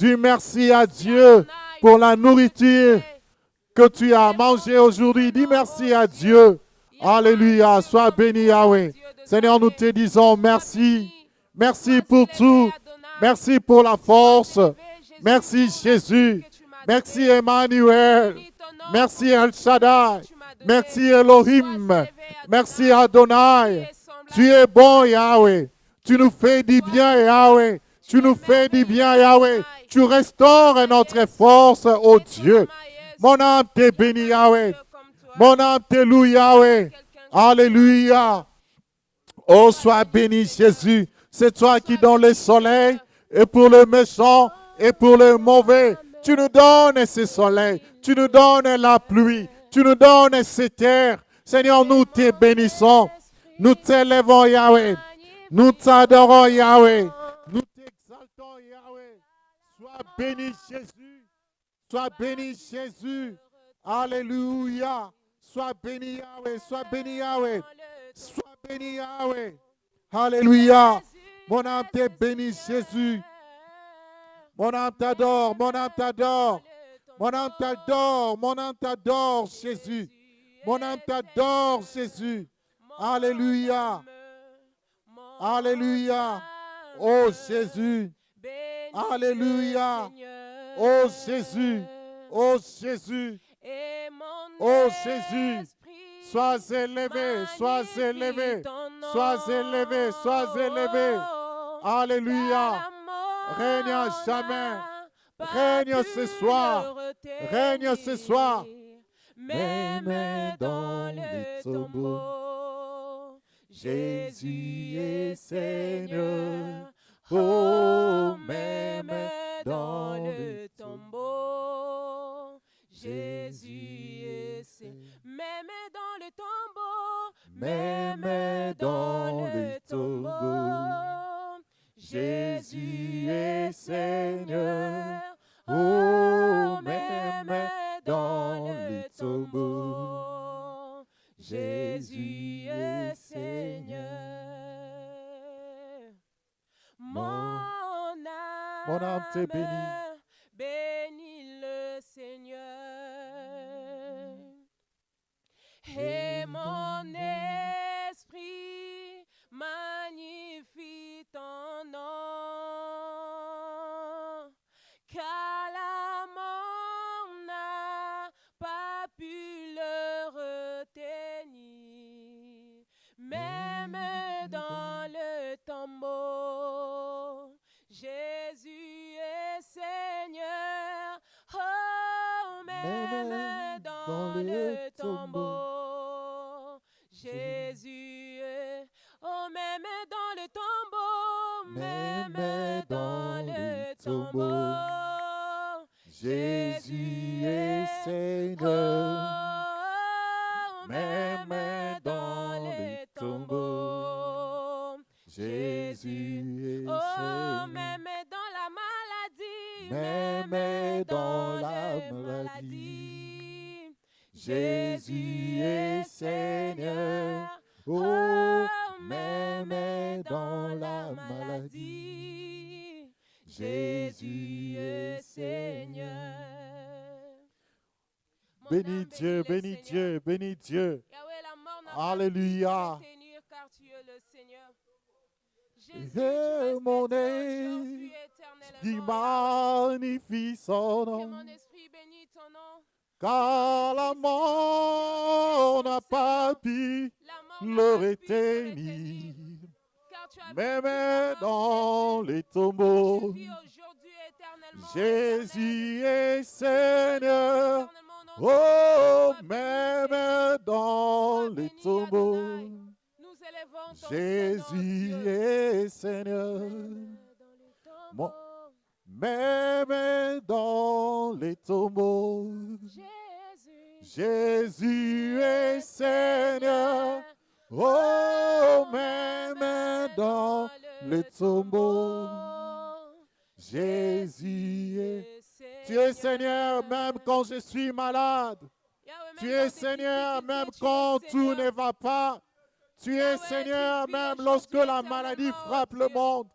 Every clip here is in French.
Dis merci à Dieu pour la nourriture que tu as mangée aujourd'hui. Dis merci à Dieu. Alléluia. Sois béni, Yahweh. Seigneur, nous te disons merci. Merci pour tout. Merci pour la force. Merci Jésus. Merci Emmanuel. Merci El Shaddai. Merci Elohim. Merci Adonai. Tu es bon, Yahweh. Tu nous fais du bien, Yahweh. Tu nous fais du bien, Yahweh. Tu restaures notre force, oh Dieu. Mon âme te bénit, Yahweh. Mon âme te loue, Yahweh. Alléluia. Oh, sois béni, Jésus. C'est toi qui donnes le soleil, et pour le méchant, et pour le mauvais. Tu nous donnes ce soleil. Tu nous donnes la pluie. Tu nous donnes cette terre. Seigneur, nous te bénissons. Nous t'élèvons, Yahweh. Nous t'adorons, Yahweh. Nous t'exaltons, Yahweh. Sois béni, Jésus. Sois béni, Jésus. Alléluia. Sois béni, Yahweh. Sois béni, Yahweh. Sois béni, Yahweh. Alléluia. Mon âme te bénit, Jésus. Mon âme t'adore. Mon âme t'adore. Mon âme t'adore. Mon âme t'adore, Jésus. Mon âme t'adore, Jésus. Alléluia. Alléluia. Oh Jésus. Alléluia. Oh Jésus. Oh Jésus. Oh Jésus. Sois élevé, sois élevé, sois élevé, sois élevé. Alléluia. Règne à jamais. Règne ce soir. Règne ce soir. Même dans les tombeaux, Jésus est Seigneur. Oh, même dans le tombeau, Jésus est Seigneur. Même dans le tombeau, même dans le tombeau, Jésus est Seigneur. Oh, même dans le tombeau, Jésus est Seigneur. Mon âme te bénit. Bénis le Seigneur. Et mon esprit magnifie ton nom. Car la mort n'a pas pu le retenir. Même dans le tombeau, Jésus est Seigneur. Oh, même dans le tombeau, Jésus est. Oh, même dans le tombeau, même dans le tombeau, Jésus est Seigneur. Oh, même dans le tombeau, Jésus est Seigneur. Oh, même dans la maladie, même dans la maladie, Jésus est Seigneur. Oh, même dans la maladie, Jésus est Seigneur. Bénis Dieu, bénis Dieu, bénis Dieu. Alléluia. Et mon esprit magnifie son nom. Car la mort n'a pas pu le retenir. Même dans les tombeaux, Jésus est Seigneur. Oh, même dans les tombeaux, Jésus est Seigneur. Même dans les tombeaux, Jésus est Seigneur. Oh, même dans les tombeaux, Jésus est. Tu es Seigneur même quand je suis malade. Tu es Seigneur même quand tout ne va pas. Tu es Seigneur même lorsque la maladie frappe le monde.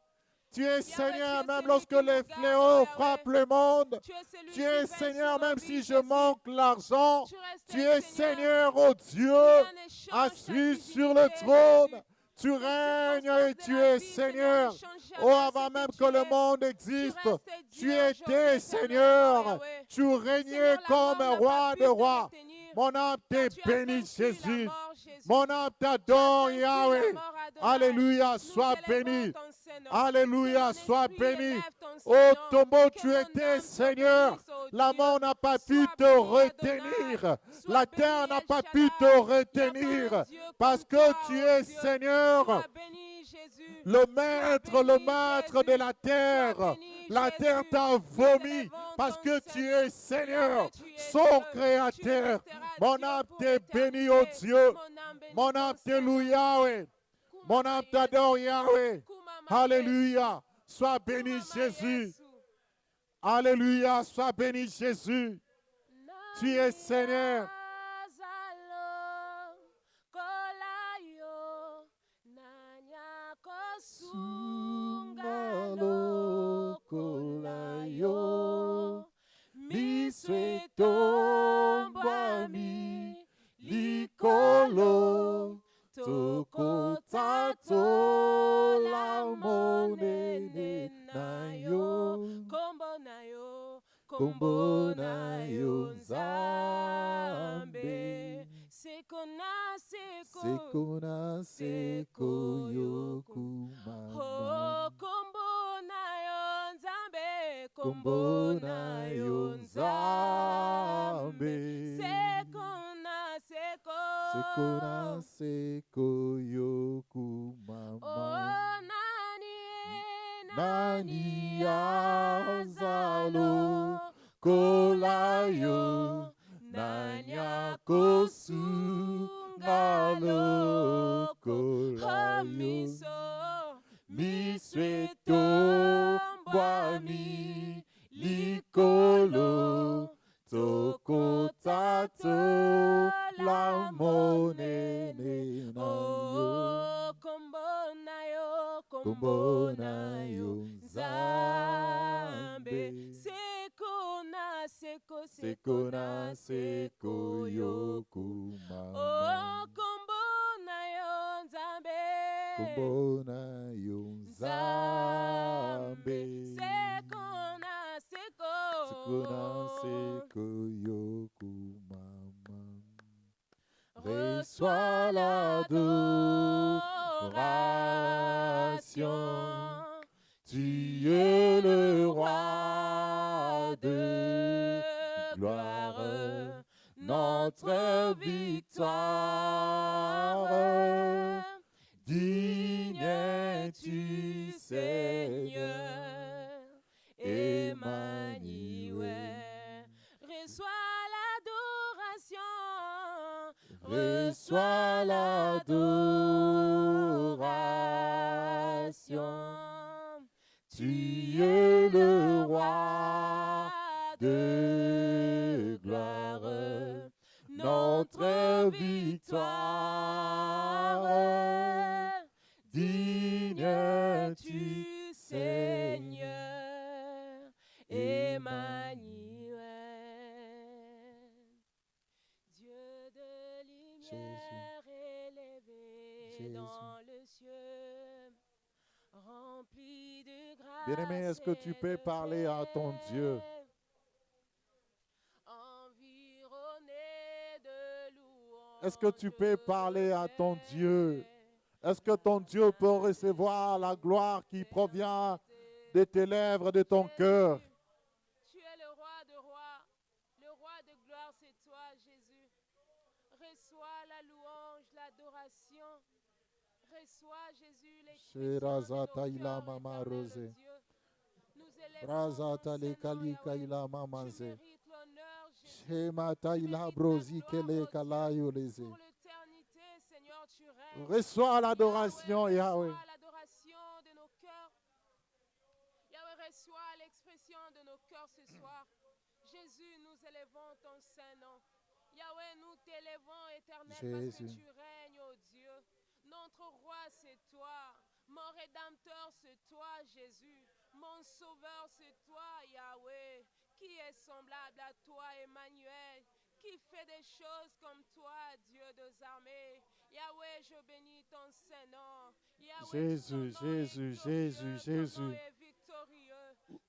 Tu es Seigneur même lorsque les fléaux frappent le monde. Tu es Seigneur même si je manque l'argent. Tu es Seigneur, oh Dieu, assis sur le trône. Tu règnes et tu es Seigneur. Oh, avant même que le monde existe, tu étais Seigneur. Tu régnais comme un roi de rois. Mon âme te bénit, Jésus. Mon âme t'adore, Yahweh. Alléluia, sois béni. Alléluia, sois béni. Oh, tombeau, tu étais Seigneur. La mort n'a pas pu te retenir. La terre n'a pas pu te retenir. Parce que tu es Seigneur. Le maître de la terre. La terre t'a vomi parce que tu es Seigneur, son créateur. Mon âme te bénit, oh Dieu. Mon âme te loue, Yahweh. Mon âme t'adore, Yahweh. Alléluia. Sois béni, Jésus. Alléluia. Sois béni, Jésus. Tu es Seigneur. Sungalo kolayo mi swetombami likolo toko tato la monene nayo kombo nayo zambe sekona seko yoku mama kombo nayo nzambe sekona seko yoku mama nani azalo kolayo nanya kosungalo kolayo mi sweto bwami likolo toko tato la monene nayo kombo nayo nzambe sekona seko yoku mama kombo nayo nzambe sekona seko yoku mama. Reçois l'adoration. Tu es le roi de gloire, notre victoire. Digne es-tu, Seigneur, Emmanuel. Reçois l'adoration. Tu es le roi de gloire, notre victoire. Digne es-tu, Seigneur, Emmanuel. Dieu de lumière élevé dans le ciel, rempli de grâce. Bien-aimé, est-ce que tu peux parler à ton Dieu? Est-ce que tu peux parler à ton Dieu? Est-ce que ton Dieu peut recevoir la gloire qui provient de tes lèvres, de ton cœur? Tu es le roi de rois, le roi de gloire, c'est toi, Jésus. Reçois la louange, l'adoration. Reçois, Jésus, l'expression de nos cœurs, éternel Dieu. Nous élevons ton Seigneur, Yahweh. Tu mérites l'honneur, Jésus. Pour l'éternité, Seigneur, tu règnes. Reçois l'adoration, Yahweh. Reçois l'adoration de nos cœurs. Yahweh, reçois l'expression de nos cœurs ce soir. Jésus, nous élevons ton Saint-Nom. Yahweh, nous t'élevons, éternel, parce que tu règnes, oh Dieu. Notre roi, c'est toi. Mon rédempteur, c'est toi, Jésus. Mon sauveur, c'est toi, Yahweh. Qui est semblable à toi, Emmanuel? Qui fait des choses comme toi, Dieu des armées? Yahweh, je bénis ton Saint-Nom. Yahweh, Jésus, ton nom est Jésus, glorieux, Jésus, ton nom Jésus. est victorieux.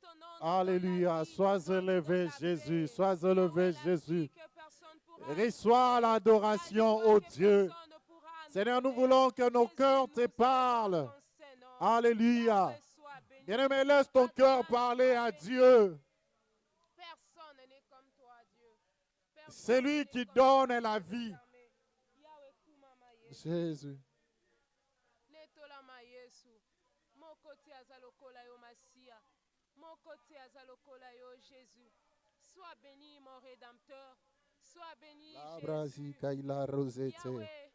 Ton nom nous donne Alléluia. la vie, Sois ton nom nous élevé, donne la Jésus. paix. Sois Yahweh élevé, l'a Jésus. dit que personne pourra Reçois nous tuer. l'adoration, Il a ô dit que Dieu. personne ne pourra nous Seigneur, nous voler. voulons que nos Jésus, cœurs nous te élevons parlent. ton Saint-Nom. Alléluia. Yahweh, sois béni. Bien-aimé, laisse ton cœur Adonai, parler sois à béni. Dieu. Personne n'est comme toi, Dieu. C'est Personne lui n'est qui comme donne toi, la Dieu des vie. armées. Yahweh, kumama Yesu. Jésus. Netolama Yesu. Mon côté azalokola yo Masia. Mon côté azalokola yo Jésus. Sois béni, mon Rédempteur. Sois béni, Jésus. Yahweh,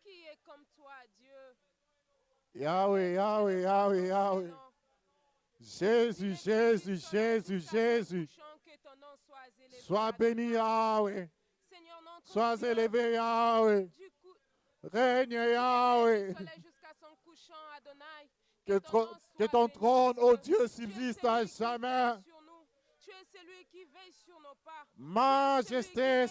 qui est comme toi, Dieu? Yahweh, Yahweh, Yahweh, Yahweh. Jésus, Jésus, Jésus, Jésus. Sois béni, Yahweh. Sois élevé, Yahweh. Règne, Yahweh. Que ton trône, ô Dieu, subsiste à jamais. Tu es celui qui veille sur nos pas. Majesté.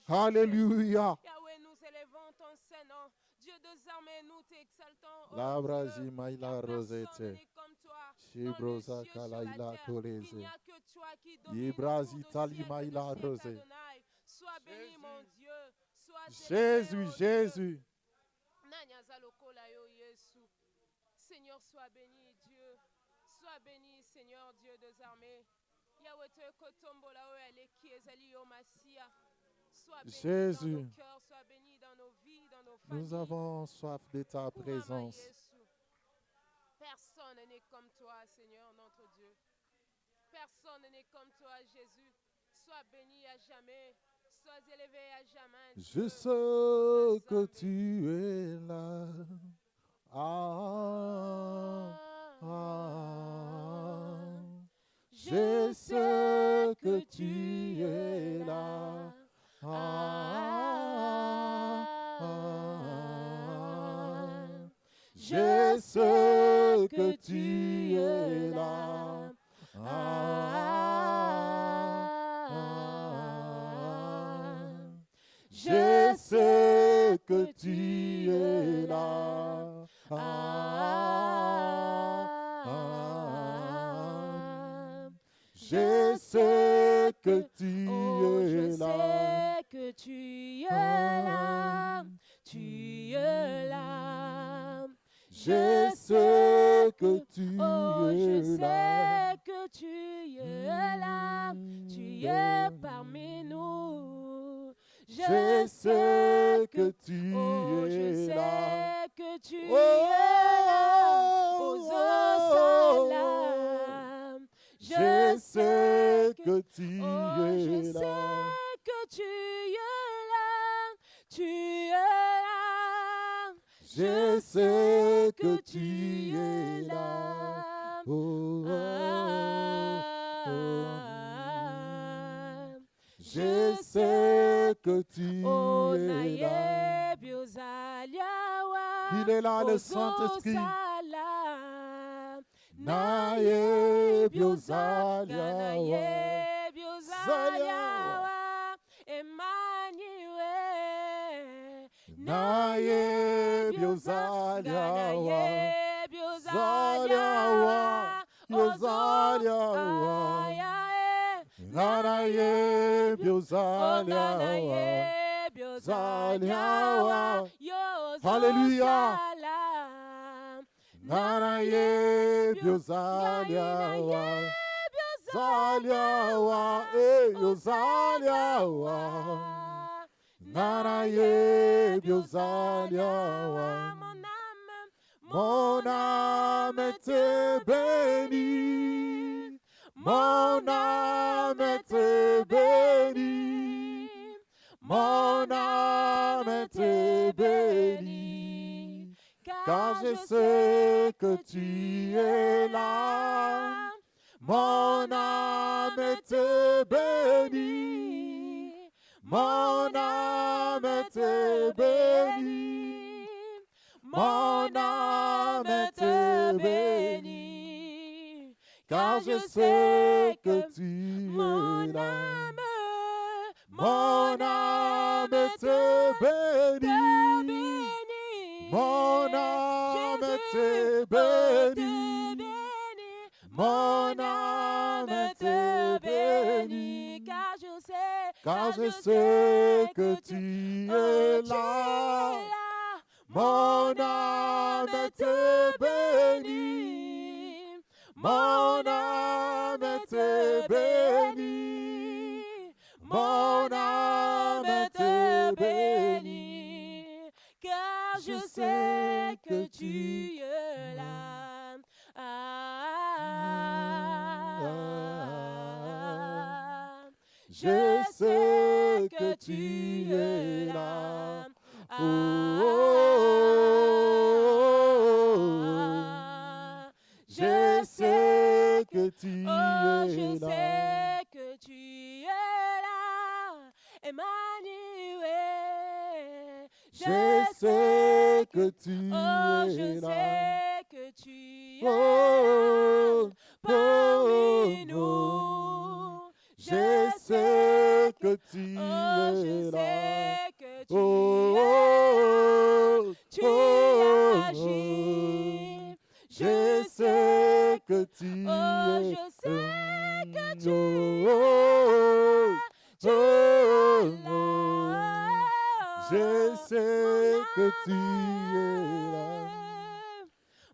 Alléluia. Alléluia. Yahweh, nous élevons ton Saint-Nom. Dieu des armées, nous t'exaltons. La Oh brasi Dieu, maila personne rosette. n'est comme toi. Dans les Shibrosa cieux, sur la kalaila terre, kolese. il n'y a que toi qui domines Ibrasi autour de tali ciel et maila de ciel, rose. Adonai. Sois béni, mon Dieu. Sois Jésus, élevé, oh Jésus. Dieu. Seigneur, sois béni, Dieu. Sois béni, Seigneur, Dieu des armées. Yahweh, te kotombola o ele qui ezali o Masia. Sois béni Jésus. dans nos cœurs, sois béni dans nos vies, dans nos familles. Nous avons soif de ta Kumama présence. Yesu. Personne n'est comme toi, Seigneur notre Dieu. Personne n'est comme toi, Jésus. Sois béni à jamais. Sois élevé à jamais. Je Dieu. sais que tu es là. Ah, ah. Je sais que tu es là. Ah, ah. Je sais que tu es là. Je sais que tu es là. Je sais que tu es là. Je sais que tu es là. Tu es là. Je sais que tu Oh, je es là. sais que tu es là. Tu es parmi nous. Je sais que tu Oh, je es là. sais que tu Oh, es là. oh, Aux oh, salam. Je sais que tu Oh, je es sais là. que tu es là. Tu es là. Je sais que tu es là. Oh, oh, oh. Je sais que tu Oh, es là. naye biozaliawa. Il est là, le Saint-Esprit. Salam. Naye biozaliawa. Naye biozaliawa. Emmanuel. Naye biozaliawa. Naye biozaliawa. Biozaliawa. Naye biozaliawa. Zaliawa. Alléluia. Naye biozaliawa. Zaliawa. Zaliawa. Naye biozaliawa. Mon âme te bénit. Mon âme te bénit. Mon âme te bénit. Car je sais que tu es là. Mon âme te bénit. Mon âme te bénit. Mon âme je sais que tu mon es là. âme, Mon âme te bénit. Mon âme te bénit. Mon âme te bénit. Car je sais que tu es là. Mon âme te bénit. Mon âme te bénit. Mon âme te bénit. Car je sais que tu es là. Je sais que tu es là. Je sais que tu Je es là. sais que tu es là, Emmanuel. Je sais que tu je es là. sais que tu es là Oh, parmi oh, nous. Je sais que tu je es là. sais que tu Oh, es là. oh, Tu oh, agis. Je sais que tu es je sais que tu oh, tu oh, es oh, là. Je sais que tu es là.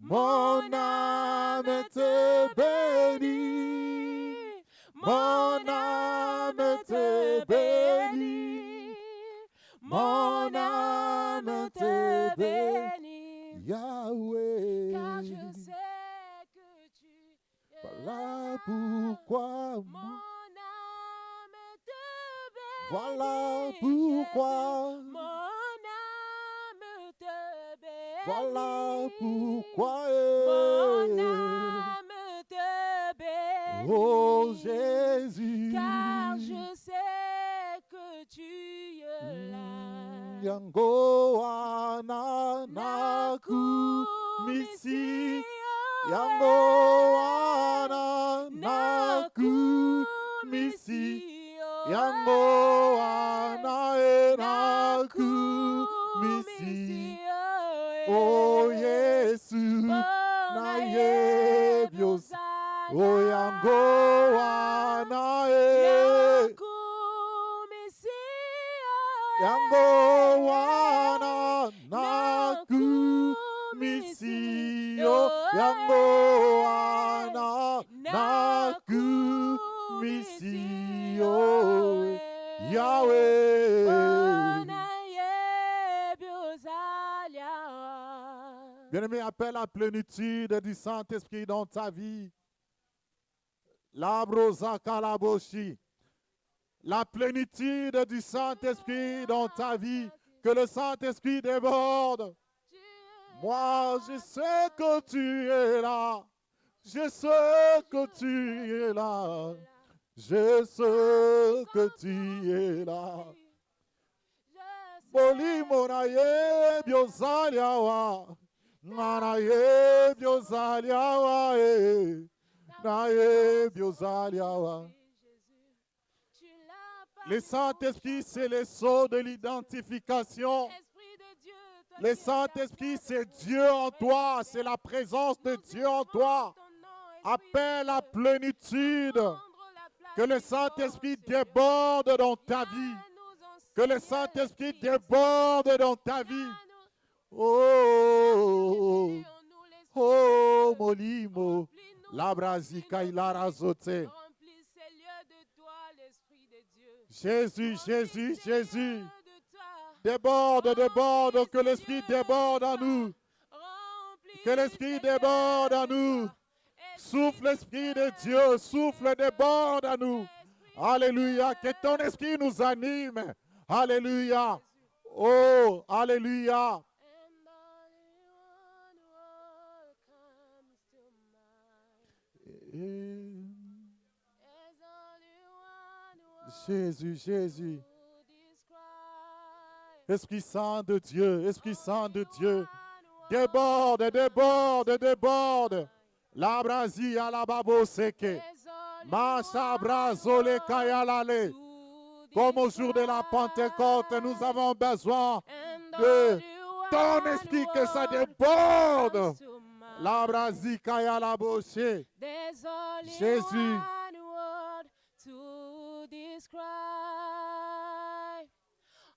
Mon âme te bénit. Mon âme te bénit. Mon âme te bénit. Yahweh. Car je sais que tu es Voilà pourquoi. mon âme te bénit. Voilà pourquoi. Mon âme te bénit. Voilà pourquoi. Mon âme te bénit. Oh Jésus. Car je sais que tu es là. Yango ananaku misi. Yango ananaku misi. Yango anaenaku misi. Oh Yesu na yebiosa. Oh yango anae. Yango ananaku misi. Oh yango ananaku misi. Oh Yahweh. Bien-aimé, appelle la plénitude du Saint-Esprit dans ta vie. Labrosa kalaboshi. La plénitude du Saint-Esprit dans ta vie. Que le Saint-Esprit déborde. Moi, je sais que tu es là. Je sais que tu es là. Je sais que tu es là. Boli monaye biozaliawa. Nanaye biozaliawa. Naye biozaliawa. Le Saint-Esprit, c'est le sceau de l'identification. Le Saint-Esprit, c'est Dieu en toi. C'est la présence de Dieu en toi. Appelle la plénitude. Que le Saint-Esprit déborde dans ta vie. Que le Saint-Esprit déborde dans ta vie. Oh, oh, molimo. Labrazika ilarazote. Jésus, Jésus, Jésus. Déborde, déborde, que l'Esprit déborde en nous. Que l'Esprit déborde en nous. Souffle l'Esprit de Dieu, souffle, déborde en nous. Alléluia, que ton Esprit nous anime. Alléluia. Oh, alléluia. Jésus, Jésus. Esprit Saint de Dieu, Esprit Saint de Dieu. Déborde, déborde, déborde. La brasi à la babo seke. Masha brazole kayalale. Comme au jour de la Pentecôte, nous avons besoin de ton esprit que ça déborde. La brasi kayala boshe. Jésus. To describe,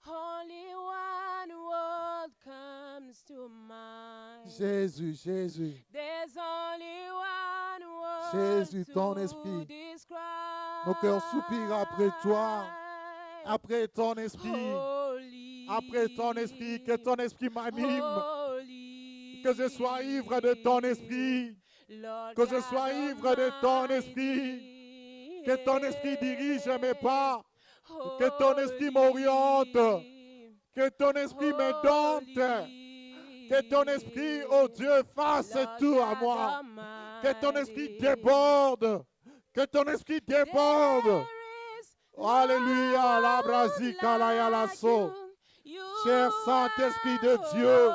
only one word comes to mind. Jésus, Jésus. There's only one word Jésus, ton esprit. describe. Nos cœurs soupirent après toi, après ton esprit, Holy, après ton esprit, que ton esprit m'anime, holy, que je sois ivre de ton esprit, Lord que je sois God ivre de ton Almighty, esprit. Que ton esprit dirige mes pas. Que ton esprit m'oriente. Que ton esprit me dompte. Que ton esprit, oh Dieu, fasse tout à moi. Que ton esprit déborde. Que ton esprit déborde. Alléluia. La brasika la yalaso. Cher Saint-Esprit de Dieu.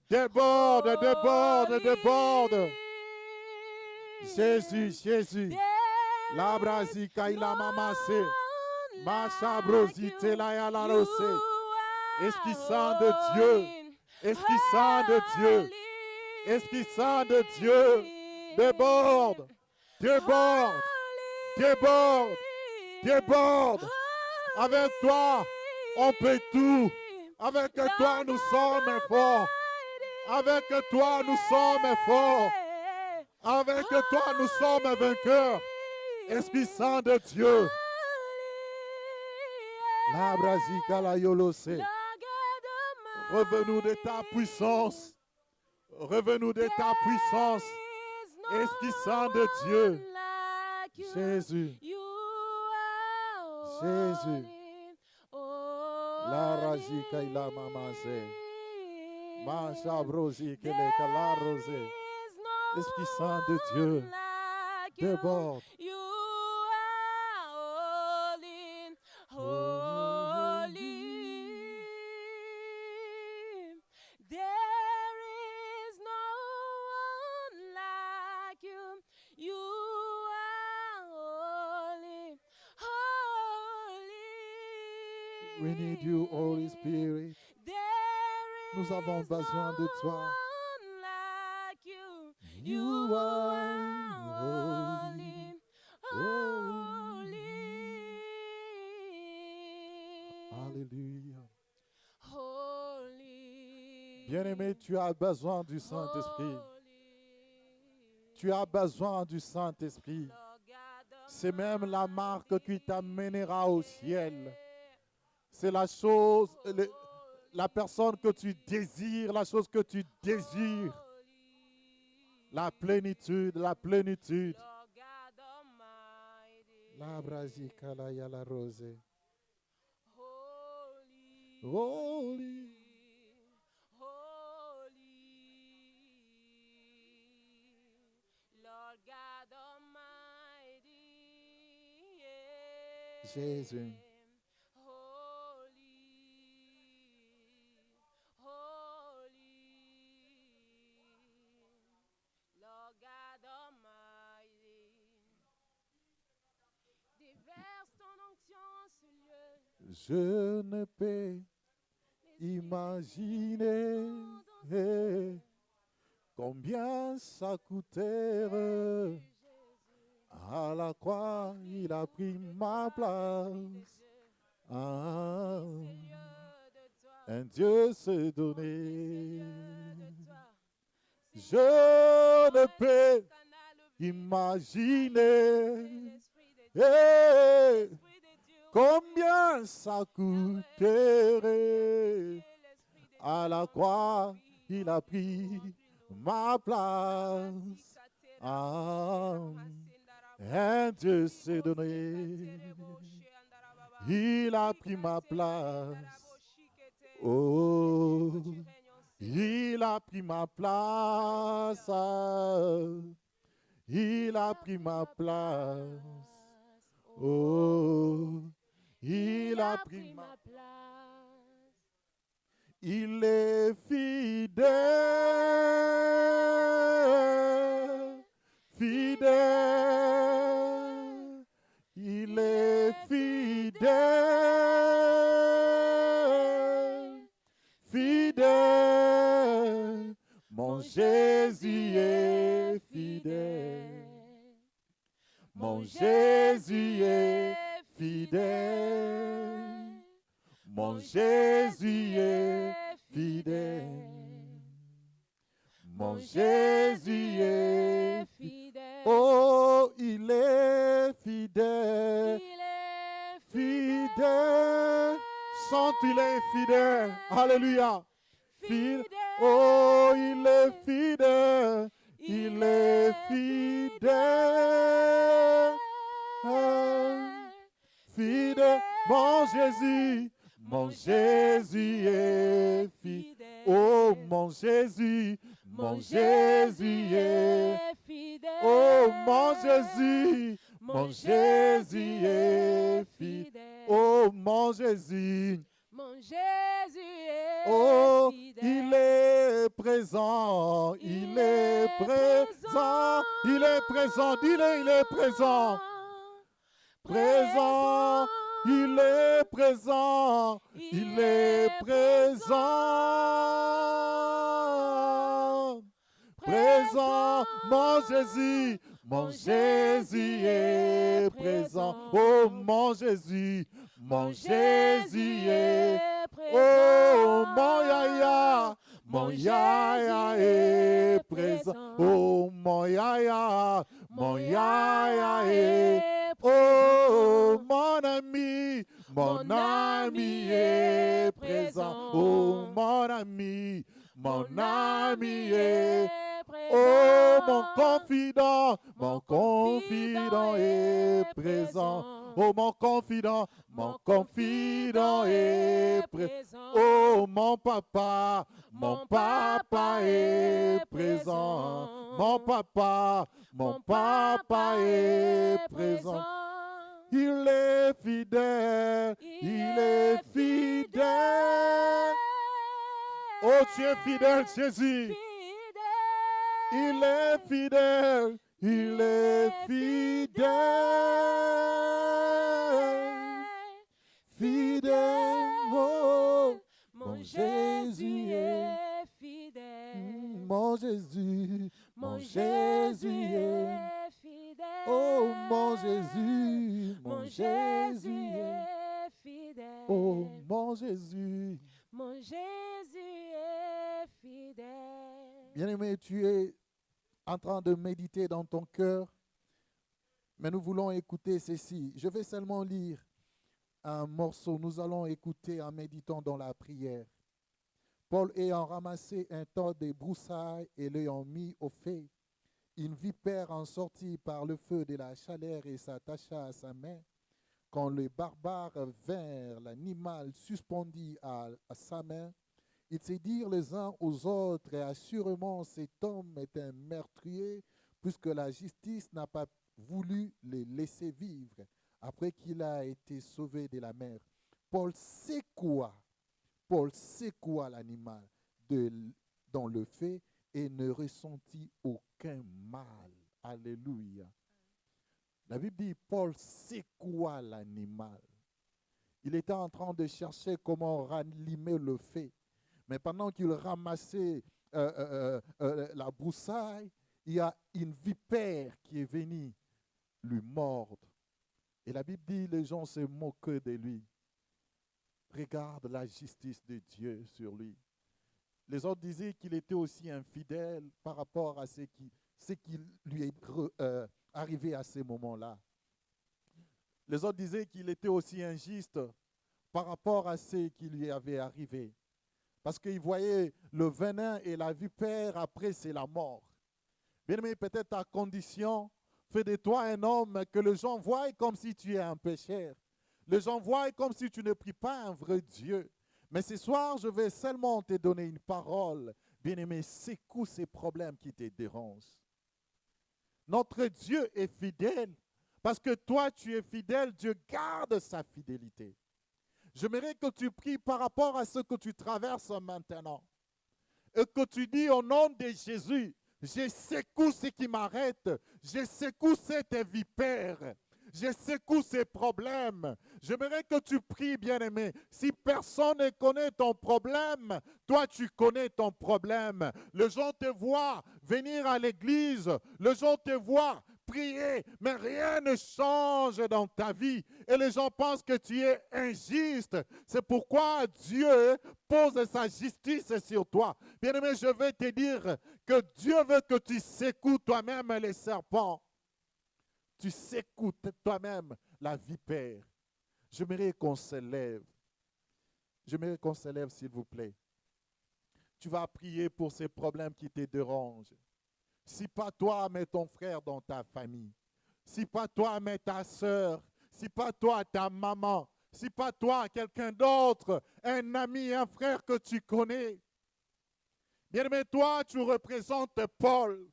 Déborde, déborde, déborde. Jésus, Jésus. La brasika il a mamassé. Macha brosite la yalarose. Esprit Saint de Dieu. Esprit Saint de Dieu. Esprit Saint de Dieu. Déborde. Déborde. Déborde. Déborde. Avec toi, on peut tout. Avec toi, nous sommes forts. Avec toi, nous sommes forts. Avec toi, nous sommes vainqueurs. Esprit Saint de Dieu. La brasika la yolose. Revenons de ta puissance. Revenons de ta puissance. Esprit Saint de Dieu. Jésus. Jésus. La razika il a mamase. Masha brosi que le calarose. Esprit Saint de Dieu. Déborde. We need you, Holy Spirit. Nous avons besoin de toi. You are holy, holy. Alléluia. Bien-aimé, tu as besoin du Saint-Esprit. Tu as besoin du Saint-Esprit. C'est même la marque qui t'amènera au ciel. C'est la chose, la personne que tu désires, la chose que tu désires. La plénitude, la plénitude. La brasika la yala rose. Holy. Lord God Almighty. Jésus. Je ne peux imaginer combien ça coûterait. À la croix, il a pris ma place. Ah, un Dieu s'est donné. Je ne peux imaginer combien ça coûterait. À la croix, il a pris ma place. Ah, un Dieu s'est donné. Il a pris ma place. Oh, il a pris ma place. Il a pris ma place. Oh, il a pris ma place. Il est fidèle. Mon Jésus est fidèle. Mon Jésus est fidèle. Mon Jésus est fidèle. Oh, il est fidèle. Il est Fidèle. Chante, il est fidèle. Alléluia. fidèle. Oh, il est fidèle. Il est fidèle. Fidèle. Mon Jésus. Mon Jésus est fidèle. Oh, mon Jésus. Mon Jésus est fidèle. Oh, mon Jésus. Mon Jésus est fidèle. Oh, mon Jésus. Mon Jésus est Oh, fidèle. il est présent. Il est présent. Il est présent. Dis-le, il est présent. Présent. Il est présent. Il est présent. Présent. Mon Jésus. Mon Jésus est présent. Oh, mon Jésus. Mon Jésus est Oh, mon yaya. Mon yaya est présent. Oh, mon yaya. Mon yaya est Oh, mon ami. Mon ami est présent. Oh, mon ami. Mon ami est Oh, mon confident est présent. Oh, mon confident est présent. Oh, mon papa est présent. Mon papa est présent. Il est fidèle, il est fidèle. Oh, tu es fidèle, Jésus. Il est fidèle, il est fidèle. Fidèle, oh, mon Jésus est fidèle. Mon Jésus, Mon Jésus est fidèle. Oh, mon Jésus, Mon Jésus est fidèle. Oh, mon Jésus. Mon Jésus est fidèle. Bien-aimé, tu es en train de méditer dans ton cœur, mais nous voulons écouter ceci. Je vais seulement lire un morceau. Nous allons écouter en méditant dans la prière. Paul ayant ramassé un tas de broussailles et l'ayant mis au feu, une vipère en sortit par le feu de la chaleur et s'attacha à sa main. Quand les barbares vinrent l'animal suspendu à sa main, ils se dirent les uns aux autres, assurément cet homme est un meurtrier, puisque la justice n'a pas voulu le laisser vivre après qu'il a été sauvé de la mer. Paul secoua l'animal dans le feu et ne ressentit aucun mal. Alléluia. La Bible dit, Paul secoua l'animal. Il était en train de chercher comment rallumer le feu. Mais pendant qu'il ramassait la broussaille, il y a une vipère qui est venue lui mordre. Et la Bible dit, les gens se moquaient de lui. Regarde la justice de Dieu sur lui. Les autres disaient qu'il était aussi infidèle par rapport à ce qui lui est arrivé à ce moment-là. Les autres disaient qu'il était aussi injuste par rapport à ce qui lui avait arrivé. Parce qu'ils voyaient le venin et la vipère, après c'est la mort. Bien aimé, peut-être ta condition fait de toi un homme que les gens voient comme si tu es un pécheur. Les gens voient comme si tu ne pries pas un vrai Dieu. Mais ce soir, je vais seulement te donner une parole. Bien aimé, secoue ces problèmes qui te dérangent. Notre Dieu est fidèle. Parce que toi, tu es fidèle, Dieu garde sa fidélité. J'aimerais que tu pries par rapport à ce que tu traverses maintenant. Et que tu dis au nom de Jésus, je secoue ce qui m'arrête, je secoue cette vipère, je secoue ces problèmes. J'aimerais que tu pries, bien-aimé. Si personne ne connaît ton problème, toi tu connais ton problème. Les gens te voient venir à l'église, les gens te voient prié, mais rien ne change dans ta vie. Et les gens pensent que tu es injuste. C'est pourquoi Dieu pose sa justice sur toi. Bien-aimé, je vais te dire que Dieu veut que tu secoues toi-même les serpents. Tu secoues toi-même la vipère. J'aimerais qu'on se lève. J'aimerais qu'on se lève, s'il vous plaît. Tu vas prier pour ces problèmes qui te dérangent. Si pas toi, mais ton frère dans ta famille. Si pas toi, mais ta soeur. Si pas toi, ta maman. Si pas toi, quelqu'un d'autre, un ami, un frère que tu connais. Bien-aimé, toi, tu représentes Paul.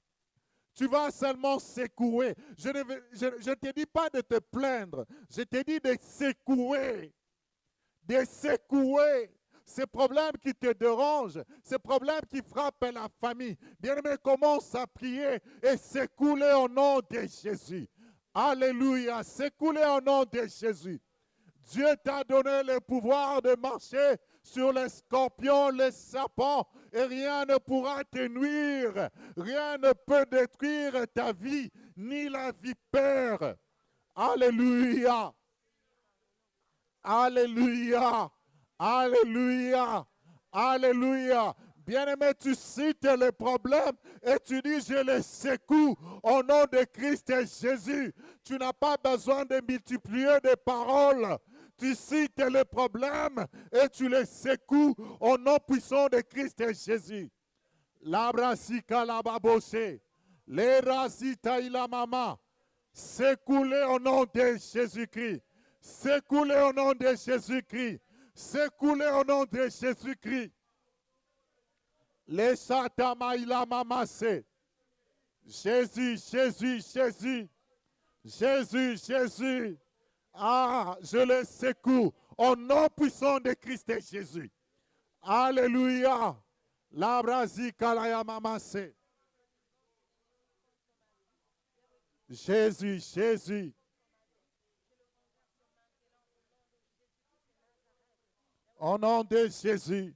Tu vas seulement secouer. Je ne te dis pas de te plaindre. Je te dis de secouer. De secouer. Ces problèmes qui te dérangent, ces problèmes qui frappent la famille. Bien-aimé, commence à prier et secoue-les au nom de Jésus. Alléluia, secoue-les au nom de Jésus. Dieu t'a donné le pouvoir de marcher sur les scorpions, les serpents, et rien ne pourra te nuire. Rien ne peut détruire ta vie, ni la vipère. Alléluia. Alléluia. Alléluia. Alléluia. Bien-aimé, tu cites les problèmes et tu dis, je les secoue au nom de Christ et Jésus. Tu n'as pas besoin de multiplier des paroles. Tu cites les problèmes et tu les secoues au nom puissant de Christ et Jésus. Labrasika lababose, lerasita ilamama, secoue-les au nom de Jésus-Christ. Secoue-les au nom de Jésus-Christ. Secoue-les au nom de Jésus-Christ. Les satamaïla mamase. Jésus, Jésus, Jésus. Jésus, Jésus. Ah, je les secoue au nom puissant de Christ et Jésus. Alléluia. Labrasi kalaya mamase. Jésus, Jésus. Au nom de Jésus.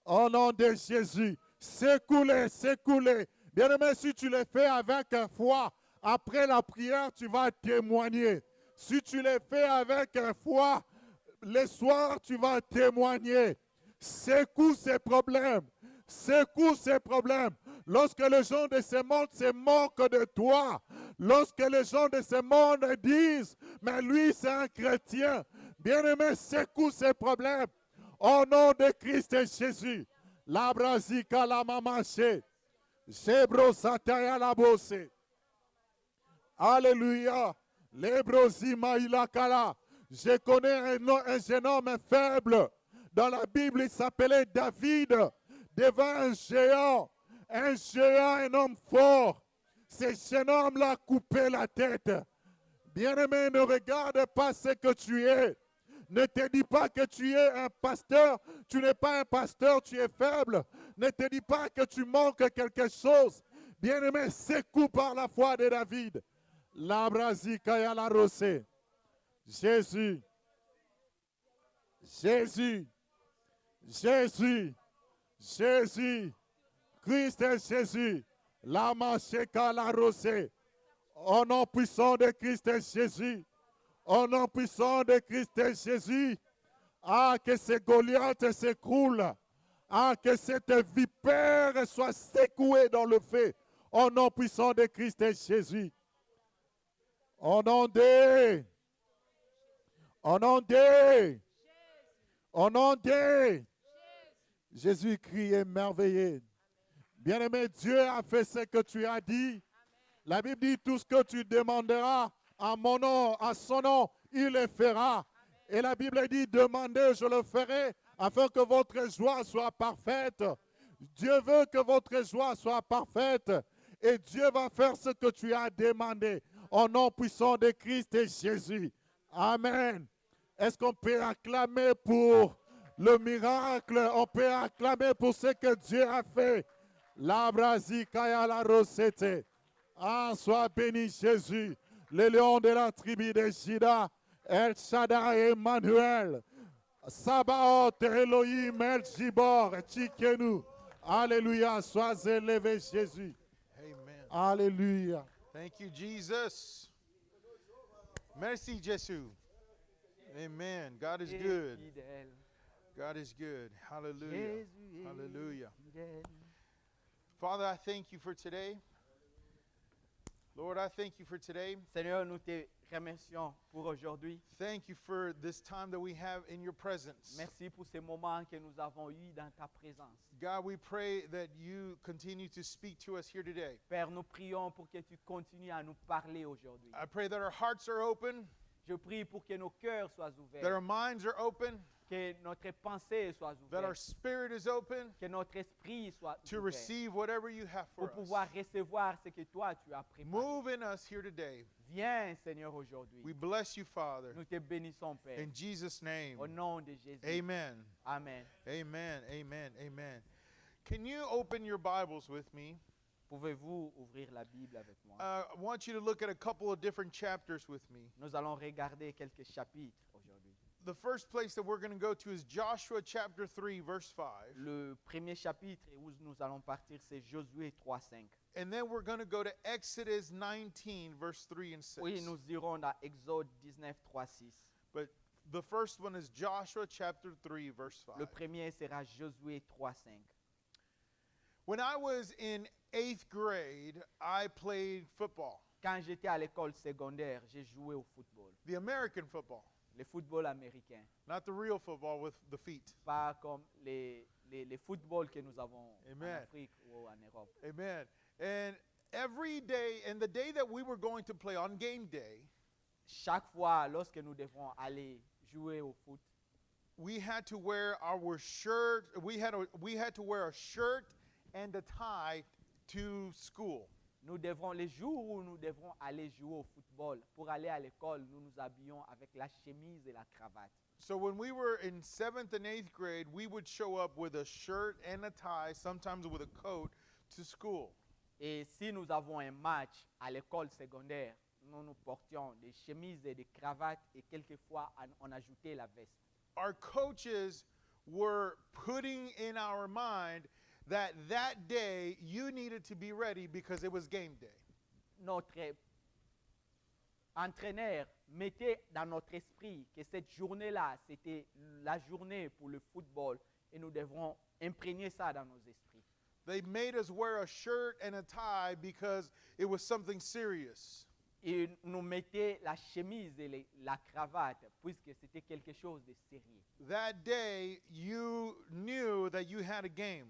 Au nom de Jésus. Secoue-les, secoue-les. Bien-aimé, si tu le fais avec foi, après la prière, tu vas témoigner. Si tu le fais avec foi, le soir, tu vas témoigner. Secoue ces problèmes. Secoue ces problèmes. Lorsque les gens de ce monde se moquent de toi, lorsque les gens de ce monde disent, mais lui c'est un chrétien, bien-aimé, secoue ces problèmes. Au nom de Christ et Jésus. La brasika la mamache. Zebro sataya la bosse. Alléluia. Lebrosima ilakala. Je connais un jeune homme faible. Dans la Bible, il s'appelait David. Devant un géant, un homme fort. Ce jeune homme l'a coupé la tête. Bien-aimé, ne regarde pas ce que tu es. Ne te dis pas que tu es un pasteur. Tu n'es pas un pasteur, tu es faible. Ne te dis pas que tu manques quelque chose. Bien-aimé, secoue par la foi de David. La brasika ya la rosée. Jésus. Jésus. Jésus. Jésus. Christ est Jésus. La macheka la rosée. Au nom puissant de Christ et Jésus. Au nom puissant de Christ et Jésus. Ah, que ces Goliaths s'écroulent. Ah, que cette vipère soit secouée dans le feu. Au nom puissant de Christ et Jésus. Au nom de. Au nom de. Au nom de. Jésus crie émerveillé. Bien-aimé, Dieu a fait ce que tu as dit. La Bible dit tout ce que tu demanderas à mon nom, à son nom, il le fera. Et la Bible dit, demandez, je le ferai, afin que votre joie soit parfaite. Dieu veut que votre joie soit parfaite. Et Dieu va faire ce que tu as demandé. Au nom puissant de Christ et Jésus. Amen. Est-ce qu'on peut acclamer pour le miracle? On peut acclamer pour ce que Dieu a fait. La brasika la rosette. Ah, sois béni Jésus, le lion de la tribu de Juda, El Shaddai Emmanuel, Sabaoth Elohim El Gibor, Tchikenu. Alléluia, sois élevé Jésus. Amen. Alléluia. Thank you, Jesus. Merci, Jésus. Amen. God is good. Fidèle. God is good. Hallelujah. Jésus est Hallelujah. fidèle. Father, I thank you for today. Lord, I thank you for today. Seigneur, nous te remercions pour aujourd'hui. Thank you for this time that we have in your presence. Merci pour ces moments que nous avons eus dans ta présence. God, we pray that you continue to speak to us here today. Père, nous prions pour que tu continues à nous parler aujourd'hui. I pray that our hearts are open, Je prie pour que nos cœurs soient that our ouverts, minds are open, que notre pensée soit that our ouverte, spirit is open que notre esprit soit to ouvert receive whatever you have pour for pouvoir us. recevoir ce que toi tu as préparé. Move in us here today. Viens, Seigneur, aujourd'hui. We bless you, Father. Nous te bénissons, Père. In Jesus' name. Au nom de Jésus. Amen. Amen. Amen. Amen. Amen. Can you open your Bibles with me? Pouvez-vous ouvrir la Bible avec moi? I want you to look at a couple of different chapters with me. Nous allons regarder quelques chapitres aujourd'hui. The first place that we're going to go to is Joshua chapter 3, verse 5. Le premier chapitre où nous allons partir, c'est Josué 3:5. And then we're going to go to Exodus 19, verse 3 and 6. Oui, nous irons dans Exode 19, 3-6. But the first one is Joshua chapter 3, verse 5. Le premier sera Josué 3:5. When I was in 8th grade, I played football, Quand j'étais à l'école secondaire, j'ai joué au football. the American football, Le football américain. not the real football with the feet. Pas comme les footballs que nous avons Amen. en Afrique ou en Europe. Amen. And every day, and the day that we were going to play on game day, Chaque fois, lorsque nous devons aller jouer au foot, we had to wear our shirt. We had to wear a shirt and a tie to school. nous devrons, les jours où nous devrons aller jouer au football, pour aller à l'école, nous nous habillons avec la chemise et la cravate. So when we were in 7th and 8th grade, we would show up with a shirt and a tie, sometimes with a coat, to school. Et si nous avons un match à l'école secondaire, nous portions des chemises et des cravates et quelquefois on ajoutait la veste. Our coaches were putting in our mind that day you needed to be ready because it was game day. Notre entraîneur mettait dans notre esprit que cette journée-là, c'était la journée pour le football et nous devrons imprégner ça dans nos esprits. They made us wear a shirt and a tie because it was something serious. Et nous mettait la chemise et la cravate puisque c'était quelque chose de sérieux. That day you knew that you had a game.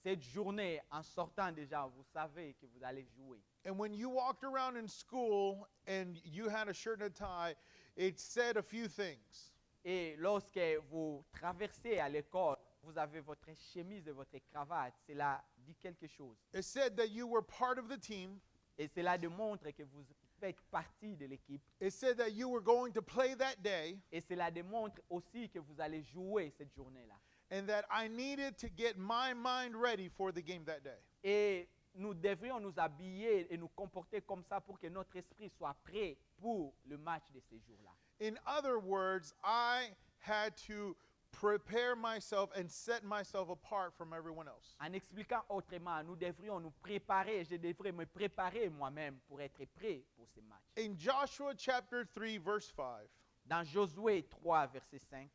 Cette journée, en sortant déjà, vous savez que vous allez jouer. And when you walked around in school and you had a shirt and a tie, it said a few things. Et lorsque vous traversez à l'école, vous avez votre chemise et votre cravate, cela dit quelque chose. It said that you were part of the team. Et cela démontre que vous faites partie de l'équipe. It said that you were going to play that day Et cela démontre aussi que vous allez jouer cette journée-là. and that I needed to get my mind ready for the game that day. Et nous devrions nous habiller et nous comporter comme ça pour que notre esprit soit prêt pour le match de ces jours-là. In other words, I had to prepare myself and set myself apart from everyone else. En expliquant autrement, nous devrions nous préparer, je devrais me préparer moi-même pour être prêt pour ce match. In Joshua chapter 3, verse 5, Dans Josué 3, verset 5,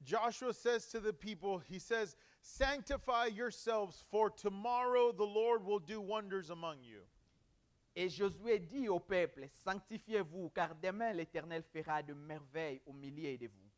Joshua says to the people, he says, "Sanctify yourselves, for tomorrow the Lord will do wonders among you." et Josué dit au peuple, sanctifiez-vous, car demain l'Éternel fera de merveilles au milieu de vous.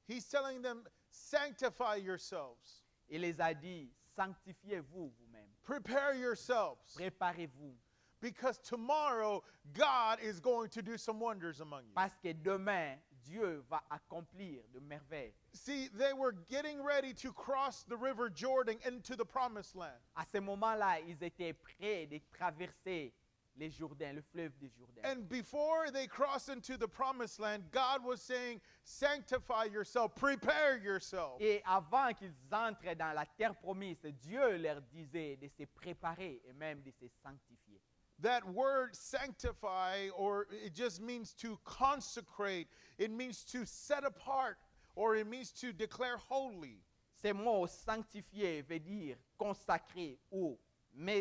He's telling them, sanctify yourselves. Il les a dit, sanctifiez-vous vous-même, Prepare yourselves. préparez-vous, Because tomorrow, God is going to do some wonders among you. parce que demain, Dieu va accomplir de merveilles. See, they were getting ready to cross the river Jordan into the promised land. À ce moment-là, ils étaient prêts de traverser les Jourdains, le fleuve des Jourdains. And before they crossed into the promised land, God was saying, sanctify yourself, prepare yourself. Et avant qu'ils entrent dans la terre promise, Dieu leur disait de se préparer et même de se sanctifier. That word sanctify, or it just means to consecrate, it means to set apart, or it means to declare holy. Ce mot sanctifier veut dire consacrer ou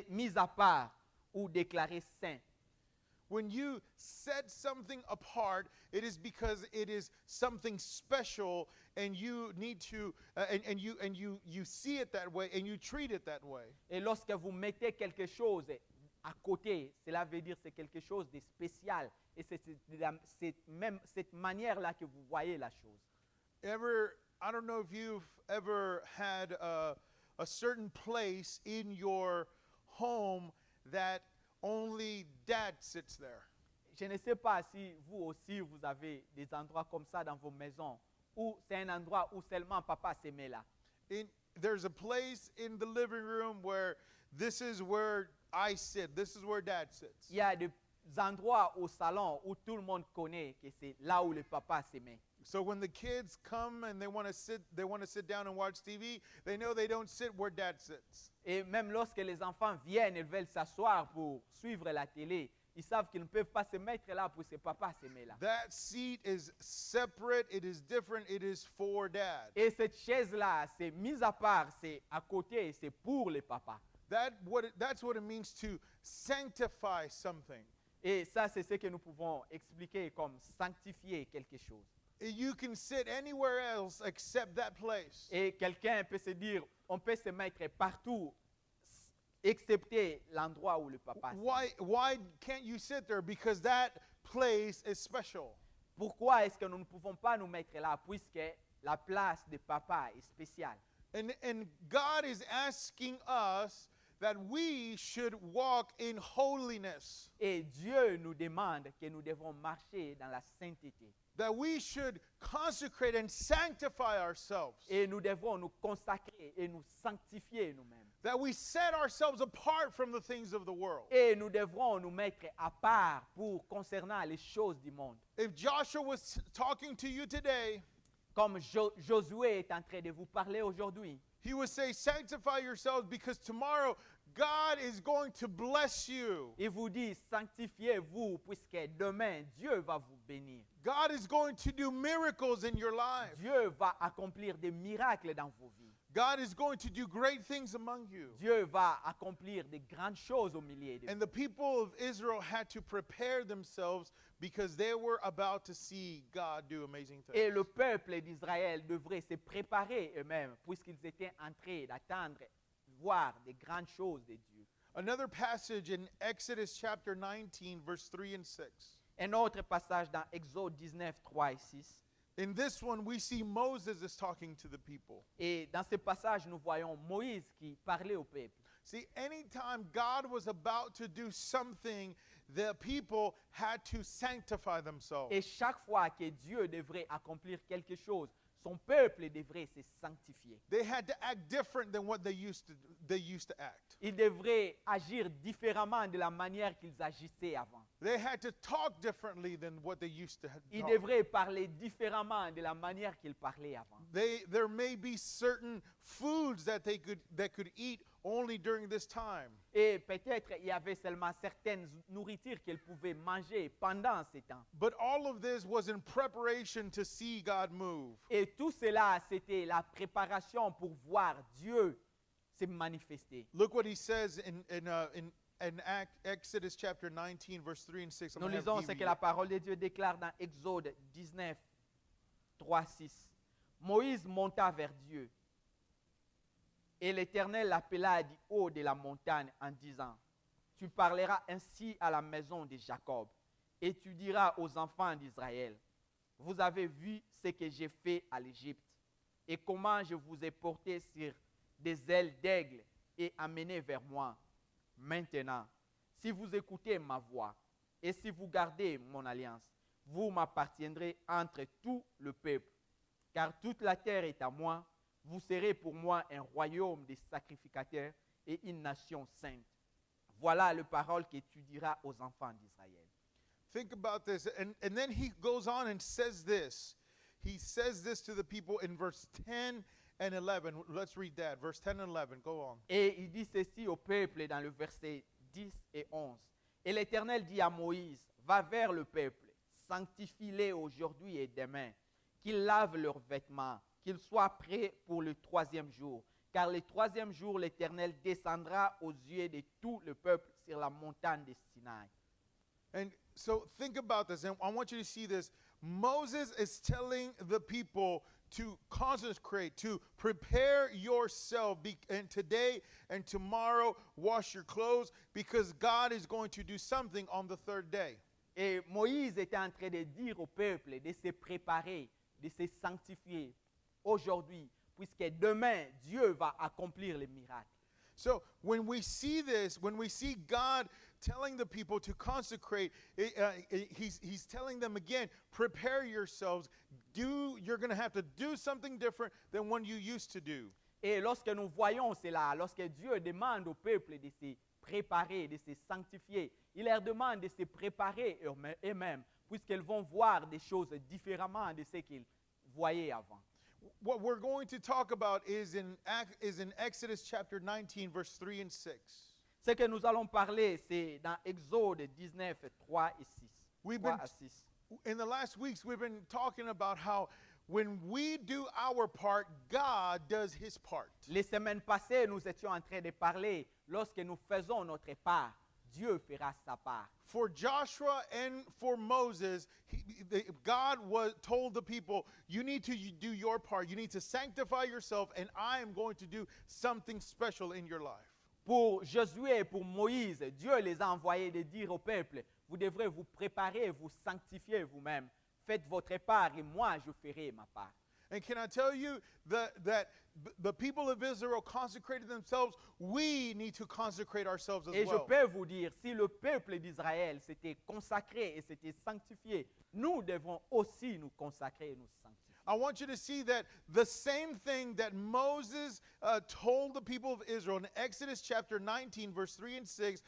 mis à part ou déclarer saint. When you set something apart, it is because it is something special, and you need to, you see it that way, and you treat it that way. Et lorsque vous mettez quelque chose à côté, cela veut dire que c'est quelque chose de spécial. Et c'est cette manière-là que vous voyez la chose. I don't know if you've ever had a certain place in your home that only dad sits there. Je ne sais pas si vous aussi, vous avez des endroits comme ça dans vos maisons, où c'est un endroit où seulement papa se met là. There's a place in the living room where this is where I sit. This is where dad sits. Il y a des endroits au salon où tout le monde connaît que c'est là où le papa se met. So when the kids come and they want to sit down and watch TV, they know they don't sit where dad sits. Et même lorsque les enfants viennent et veulent s'asseoir pour suivre la télé, ils savent qu'ils ne peuvent pas se mettre là pour que papa se met là. That seat is separate, it is different, it is for dad. Et cette chaise-là, c'est mis à part, c'est à côté, c'est pour le papa. That's what it means to sanctify something. Et ça, c'est ce que nous pouvons expliquer comme sanctifier quelque chose. You can sit anywhere else except that place. Et quelqu'un peut se dire, on peut se mettre partout, excepté l'endroit où le papa se met. Why can't you sit there? Because that place is special. Pourquoi est-ce que nous ne pouvons pas nous mettre là, puisque la place de papa est spéciale? And God is asking us that we should walk in holiness. Et Dieu nous demande que nous devons marcher dans la sainteté. That we should consecrate and sanctify ourselves. Et nous devons nous consacrer et nous sanctifier nous-mêmes. That we set ourselves apart from the things of the world. Et nous devrons nous mettre à part pour concernant les choses du monde. If Joshua was talking to you today, Comme Josué est en train de vous parler aujourd'hui, he would say, sanctify yourselves because tomorrow God is going to bless you. il vous dit sanctifiez-vous puisque demain Dieu va vous bénir. God is going to do miracles in your life. Dieu va accomplir des miracles dans vos vies. God is going to do great things among you. Dieu va accomplir des grandes choses au milieu de And vous. the people of Israel had to prepare themselves because they were about to see God do amazing Et things. le peuple d'Israël devrait se préparer eux-mêmes puisqu'ils étaient en train d'attendre, voir des grandes choses de Dieu. Another passage in Exodus chapter 19, verse 3 and 6. Un autre passage dans Exode 19, 3 et 6. In this one, we see Moses is talking to the people. Et dans ce passage, nous voyons Moïse qui parlait au peuple. See, anytime God was about to do something, the people had to sanctify themselves. Et chaque fois que Dieu devrait accomplir quelque chose, son peuple devrait se sanctifier. They had to act different than what they used to act. Ils devraient agir différemment de la manière qu'ils agissaient avant. They had to talk differently than what they used to Ils talk. devraient parler différemment de la manière qu'ils parlaient avant. There may be certain foods that they could eat only during this time. Et peut-être il y avait seulement certaines nourritures qu'ils pouvaient manger pendant ces temps. But all of this was in preparation to see God move. Et tout cela, c'était la préparation pour voir Dieu se manifester. Look what he says in Exodus chapter 19, verse 3 and 6. I'm Nous gonna have lisons Dee ce que read la it. parole de Dieu déclare dans Exode 19, 3, 6. Moïse monta vers Dieu. Et l'Éternel l'appela du haut de la montagne en disant, tu parleras ainsi à la maison de Jacob, et tu diras aux enfants d'Israël, vous avez vu ce que j'ai fait à l'Égypte, et comment je vous ai porté sur des ailes d'aigle et amené vers moi. Maintenant, si vous écoutez ma voix, et si vous gardez mon alliance, vous m'appartiendrez entre tout le peuple, car toute la terre est à moi. Vous serez pour moi un royaume de sacrificateurs et une nation sainte. Voilà les paroles que tu diras aux enfants d'Israël. Think about this. And then he goes on and says this. He says this to the people in verse 10 and 11. Let's read that. Verse 10 and 11. Go on. Et il dit ceci au peuple dans le verset 10 et 11. Et l'Éternel dit à Moïse, va vers le peuple, sanctifie-les aujourd'hui et demain, qu'ils lavent leurs vêtements, qu'ils soient prêts pour le troisième jour. Car le troisième jour, l'Éternel descendra aux yeux de tout le peuple sur la montagne de Sinaï. And so think about this, and I want you to see this. Moses is telling the people to consecrate, to prepare yourself, and today and tomorrow wash your clothes, because God is going to do something on the third day. Et Moïse était en train de dire au peuple de se préparer, de se sanctifier aujourd'hui, puisque demain, Dieu va accomplir les miracles. So when we see this, when we see God telling the people to consecrate, he's telling them again, prepare yourselves. You're going to have to do something different than what you used to do. Et lorsque nous voyons cela, lorsque Dieu demande au peuple de se préparer, de se sanctifier, il leur demande de se préparer eux-mêmes, puisqu'ils vont voir des choses différemment de ce qu'ils voyaient avant. What we're going to talk about is in Exodus chapter 19, verse 3 and 6. Ce que nous allons parler, c'est dans Exode 19, 3 et 6. We've 3 been- à 6. In the last weeks, we've been talking about how when we do our part, God does his part. Les semaines passées, nous étions en train de parler, lorsque nous faisons notre part, Dieu fera sa part. For Joshua and for Moses, God told the people, you need to do your part. You need to sanctify yourself, and I am going to do something special in your life. Pour Josué et pour Moïse, Dieu les a envoyés de dire au peuple, vous devrez vous préparer, vous sanctifier vous-même. Faites votre part et moi je ferai ma part. And can I tell you that the people of Israel consecrated themselves? We need to consecrate ourselves as Et je well. peux vous dire, si le peuple d'Israël s'était consacré et s'était sanctifié, nous devons aussi nous consacrer et nous sanctifier. I want you to see that the same thing that Moses told the people of Israel in Exodus chapter 19, verse 3 and 6,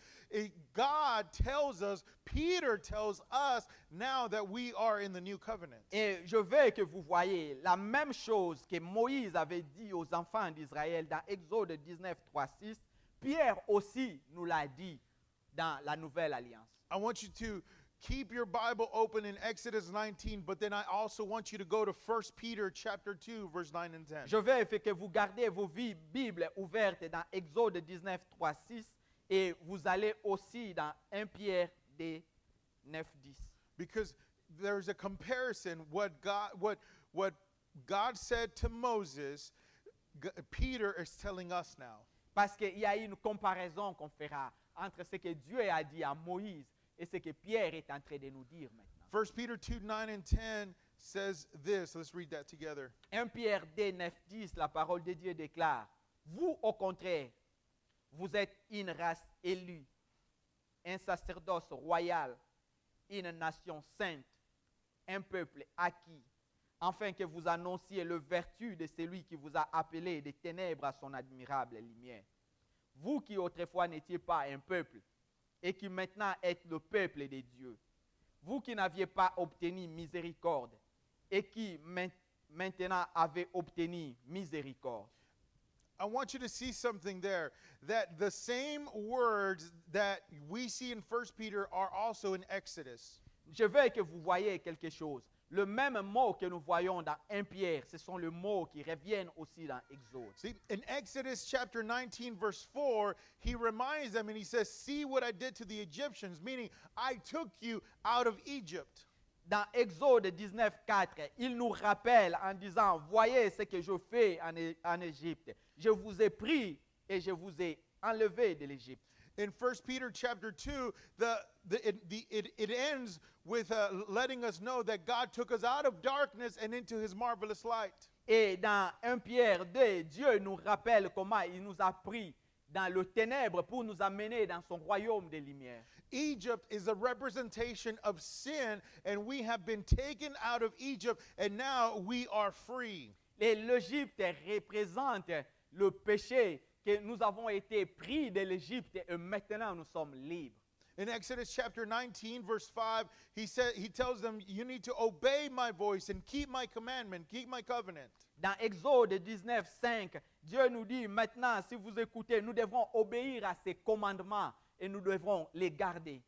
God tells us, Peter tells us now that we are in the new covenant. Et je veux que vous voyez la même chose que Moïse avait dit aux enfants d'Israël dans Exode 19, 3, 6. Pierre aussi nous l'a dit dans la Nouvelle Alliance. I want you to keep your Bible open in Exodus 19, but then I also want you to go to 1 Peter chapter 2, verse 9 and 10. Je veux que vous gardez vos Bibles ouvertes dans Exode 19, 3, 6 et vous allez aussi dans 1 Pierre 2, 9, 10. Because there's a comparison. What God said to Moses, Peter is telling us now. Parce qu'il y a une comparaison qu'on fera entre ce que Dieu a dit à Moïse et ce que Pierre est en train de nous dire maintenant. 1 Peter 2, 9 and 10 says this. Let's read that together. 1 Pierre 2, 9, 10, la parole de Dieu déclare, vous au contraire, vous êtes une race élue, un sacerdoce royal, une nation sainte, un peuple acquis, afin que vous annonciez le vertu de celui qui vous a appelé des ténèbres à son admirable lumière. Vous qui autrefois n'étiez pas un peuple, et qui maintenant êtes le peuple de Dieu. Vous qui n'aviez pas obtenu miséricorde, et qui maintenant avez obtenu miséricorde. I want you to see something there, that the same words that we see in 1 Peter are also in Exodus. Je veux que vous voyez quelque chose. Le même mot que nous voyons dans 1 Pierre, ce sont les mots qui reviennent aussi dans Exode. See, in Exodus chapter 19, verse 4, he reminds them and he says, see what I did to the Egyptians, meaning I took you out of Egypt. Dans Exode 19, 4, il nous rappelle en disant, voyez ce que je fais en Égypte. Je vous ai pris et je vous ai enlevé de l'Égypte. In 1 Peter chapter 2, it ends with letting us know that God took us out of darkness and into his marvelous light. Et dans 1 Pierre 2, Dieu nous rappelle comment il nous a pris dans le ténèbre pour nous amener dans son royaume de lumière. Egypt is a representation of sin, and we have been taken out of Egypt, and now we are free. Et l'Égypte représente le péché, que nous avons été pris de l'Égypte et maintenant nous sommes libres. In Exodus chapter 19, verse 5, he tells them, you need to obey my voice and keep my commandment, keep my covenant. Dans Exode 19, 5, Dieu nous dit maintenant, si vous écoutez, nous devrons obéir à ses commandements et nous devrons les garder.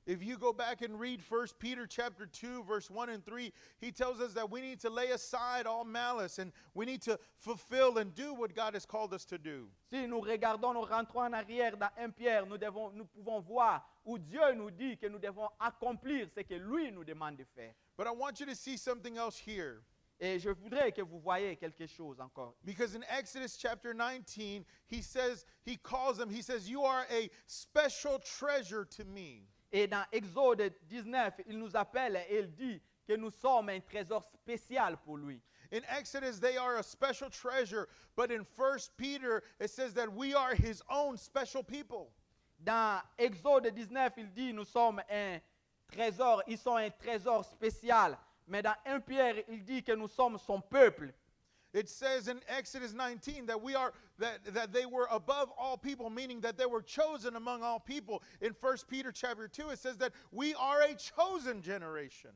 If you go back and read 1 Peter chapter 2, verse 1 and 3, he tells us that we need to lay aside all malice and we need to fulfill and do what God has called us to do. Si nous regardons, nous rentrons en arrière dans 1 Pierre, nous pouvons voir où Dieu nous dit que nous devons accomplir ce que lui nous demande de faire. But I want you to see something else here. Et je voudrais que vous voyez quelque chose encore. Because in Exodus chapter 19, he says, he calls them, he says, you are a special treasure to me. Et dans Exode 19, il nous appelle et il dit que nous sommes un trésor spécial pour lui. In Exodus, they are a special treasure, but in 1 Peter, it says that we are his own special people. Dans Exode 19, il dit nous sommes un trésor, ils sont un trésor spécial. Mais dans 1 Pierre, il dit que nous sommes son peuple. It says in Exodus 19 that we are that they were above all people, meaning that they were chosen among all people. In 1 Peter chapter 2, it says that we are a chosen generation.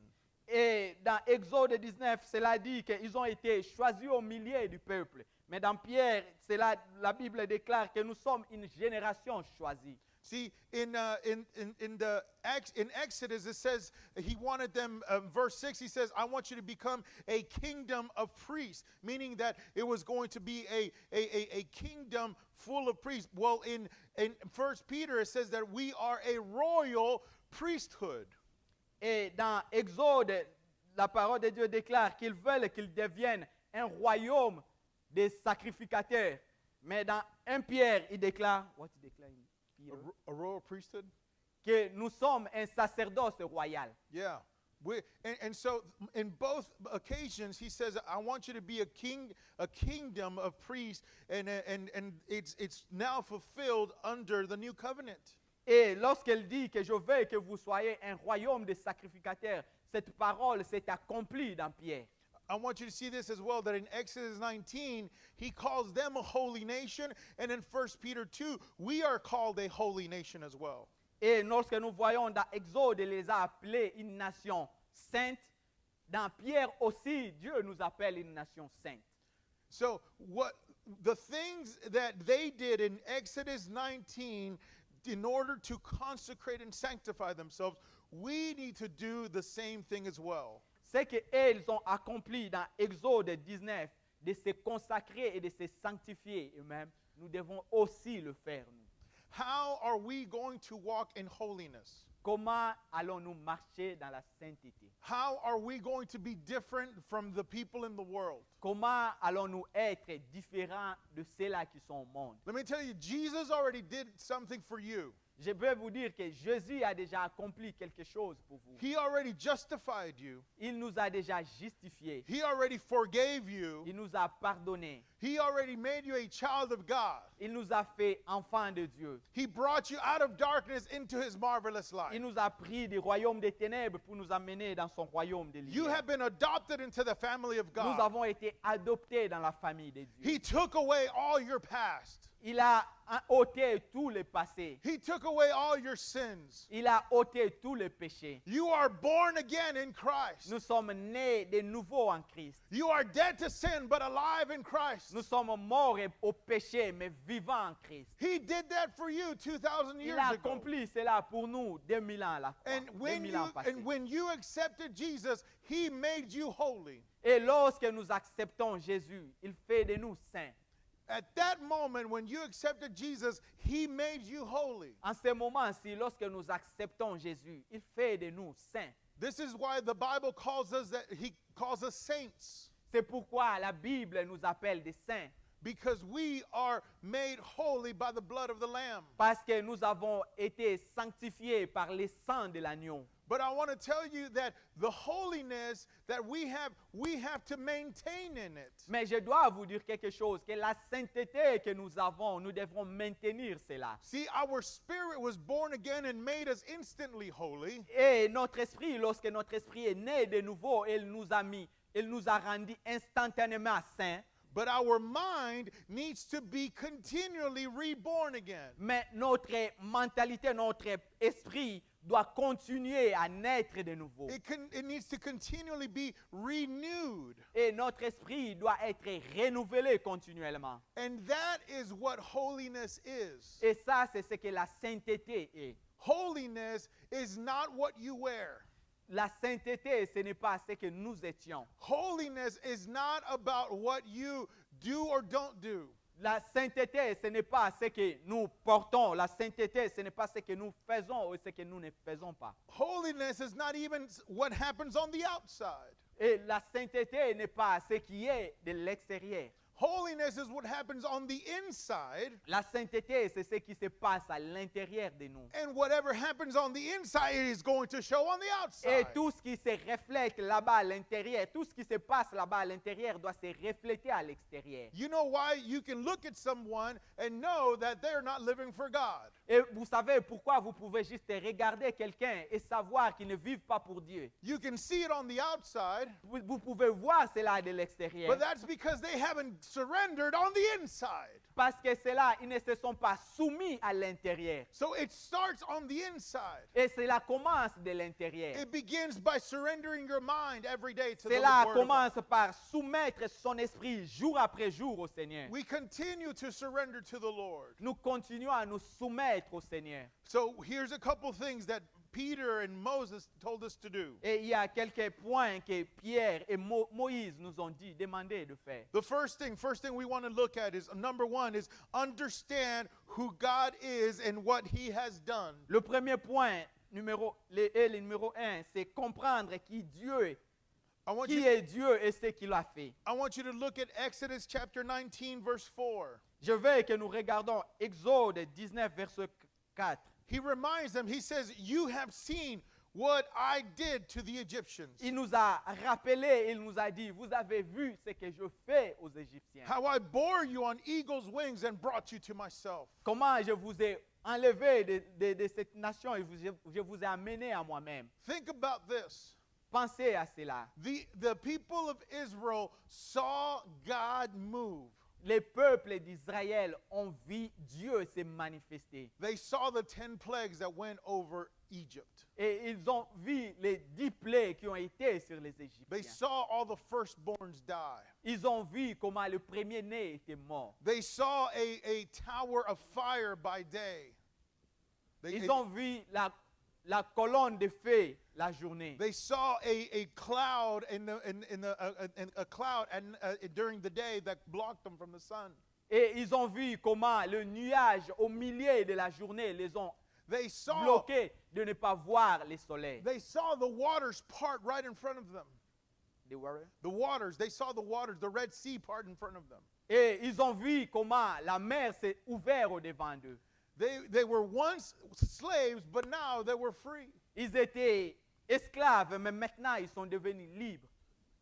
Et dans Exode 19, cela dit qu'ils ont été choisis au milieu du peuple. Mais dans Pierre, la Bible déclare que nous sommes une génération choisie. See, in Exodus, it says he wanted them, verse 6, he says, I want you to become a kingdom of priests, meaning that it was going to be a kingdom full of priests. Well, in 1 Peter, it says that we are a royal priesthood. Et dans Exode, la parole de Dieu déclare qu'ils veulent qu'ils deviennent un royaume des sacrificateurs. Mais dans 1 Pierre, il déclare, what il déclare? A royal priesthood? Que nous sommes un sacerdoce royal. Yeah. And so in both occasions, he says, I want you to be a kingdom of priests, and it's now fulfilled under the new covenant. Et lorsqu'elle dit que je veux que vous soyez un royaume de sacrificateurs, cette parole s'est accomplie dans Pierre. I want you to see this as well, that in Exodus 19, he calls them a holy nation, and in 1 Peter 2, we are called a holy nation as well. Et lorsque nous voyons dans Exode, il les a appelés une nation sainte. Dans Pierre aussi, Dieu nous appelle une nation sainte. So what the things that they did in Exodus 19 in order to consecrate and sanctify themselves, we need to do the same thing as well. Ce qu'ils ont accompli dans Exode 19, de se consacrer et de se sanctifier eux-mêmes, nous devons aussi le faire, nous. How are we going to walk in holiness? Comment allons-nous marcher dans la sainteté? How are we going to be different from the people in the world? Comment allons-nous être différents de ceux-là qui sont au monde? Let me tell you, Jesus already did something for you. Je veux vous dire que Jésus a déjà accompli quelque chose pour vous. He already justified you. Il nous a déjà justifiés. He already forgave you. Il nous a pardonnés. He already made you a child of God. Il nous a fait enfants de Dieu. He brought you out of darkness into his marvelous light. Il nous a pris du royaume des ténèbres pour nous amener dans son royaume de You lumière. have been adopted into the family of Nous God. avons été adoptés dans la famille de Dieu. He took away all your past. Il a ôté tous les passés. He took away all your sins. Il a ôté tous les péchés. You are born again in Christ. Nous sommes nés de nouveau en Christ. You are dead to sin but alive in Christ. Nous sommes morts au péché, mais vivants en Christ. He did that for you 2,000 Il years a ago. accompli cela pour nous 2000 ans à la croix. And when 2000 ans passés. you accepted Jesus, he made you holy. Et lorsque nous acceptons Jésus, il fait de nous saints. At that moment, when you accepted Jesus, he made you holy. En ce moment-ci, lorsque nous acceptons Jésus, il fait de nous saints. This is why the Bible calls us he calls us saints, C'est pourquoi la Bible nous appelle des saints. because we are made holy by the blood of the Lamb. Parce que nous avons été sanctifiés par le sang de l'agneau. But I want to tell you that the holiness that we have to maintain in it. Mais je dois vous dire quelque chose, que la sainteté que nous avons, nous devrons maintenir cela. See, our spirit was born again and made us instantly holy. Et notre esprit, lorsque notre esprit est né de nouveau, il nous a rendus instantanément saints. But our mind needs to be continually reborn again. Mais notre mentalité, notre esprit doit continuer à naître de nouveau. It needs to continually be renewed. Et notre esprit doit être renouvelé continuellement. And that is what holiness is. Et ça, c'est ce que la sainteté est. Holiness is not what you wear. La sainteté, ce n'est pas ce que nous étions. Holiness is not about what you do or don't do. La sainteté, ce n'est pas ce que nous portons. La sainteté, ce n'est pas ce que nous faisons ou ce que nous ne faisons pas. Holiness is not even what happens on the outside. Et la sainteté n'est pas ce qui est de l'extérieur. Holiness is what happens on the inside, La sainteté, c'est ce qui se passe à l'intérieur de nous. and whatever happens on the inside is going to show on the Et outside. tout ce qui se reflète là-bas à l'intérieur, tout ce qui se passe là-bas à l'intérieur doit se refléter à l'extérieur. You know why you can look at someone and know that they're not living for God? Et vous savez pourquoi vous pouvez juste regarder quelqu'un et savoir qu'il ne vit pas pour Dieu. You can see it on the outside, Vous pouvez voir cela de l'extérieur. but that's because they haven't surrendered on the inside. Parce que cela, ils ne se sont pas soumis à l'intérieur. So it starts on the inside. Et cela commence de l'intérieur. It begins by surrendering your mind every day to the Cela Word of God. commence par soumettre son esprit jour après jour au Seigneur. We continue to surrender to the Lord. Nous continuons à nous soumettre au Seigneur. So here's a couple things that Peter and Moses told us to do. Et il y a quelques points que Pierre et Moïse nous ont dit, demandé de faire. The first thing we want to look at is number one is understand who God is and what He has done. Le premier point, le numéro 1, c'est comprendre qui Dieu est. I want Qui you, est Dieu et ce qu'il a fait. I want you to look at Exodus chapter 19, verse 4. Je veux que nous regardons Exode 19, verset 4. He reminds them, he says, "You have seen what I did to the Egyptians, Il nous a rappelé, il nous a dit, vous avez vu ce que je fais aux Égyptiens. how I bore you on eagle's wings and brought you to myself." Comment je vous ai enlevé de cette nation et je vous ai amené à moi-même. Think about this. Pensez à cela. The people of Israel saw God move. Les peuples d'Israël ont vu Dieu se manifester. They saw the 10 plagues that went over Egypt. Et ils ont vu les 10 plaies qui ont été sur les They Égyptiens. saw all the firstborns die. Ils ont vu comment le premier-né était mort. They saw a tower of fire by day. Ils ont vu la colonne de feu la journée. They saw a cloud a cloud during the day that blocked them from the sun. Et ils ont vu comment le nuage au milieu de la journée les ont They saw bloqués de ne pas voir le soleil. they saw the waters part right in front of them. They were- The waters, they saw the waters, the Red Sea part in front of them. Et ils ont vu comment la mer s'est ouverte au-devant d'eux. They were once slaves, but now they were free. Ils étaient esclaves, mais maintenant ils sont devenus libres.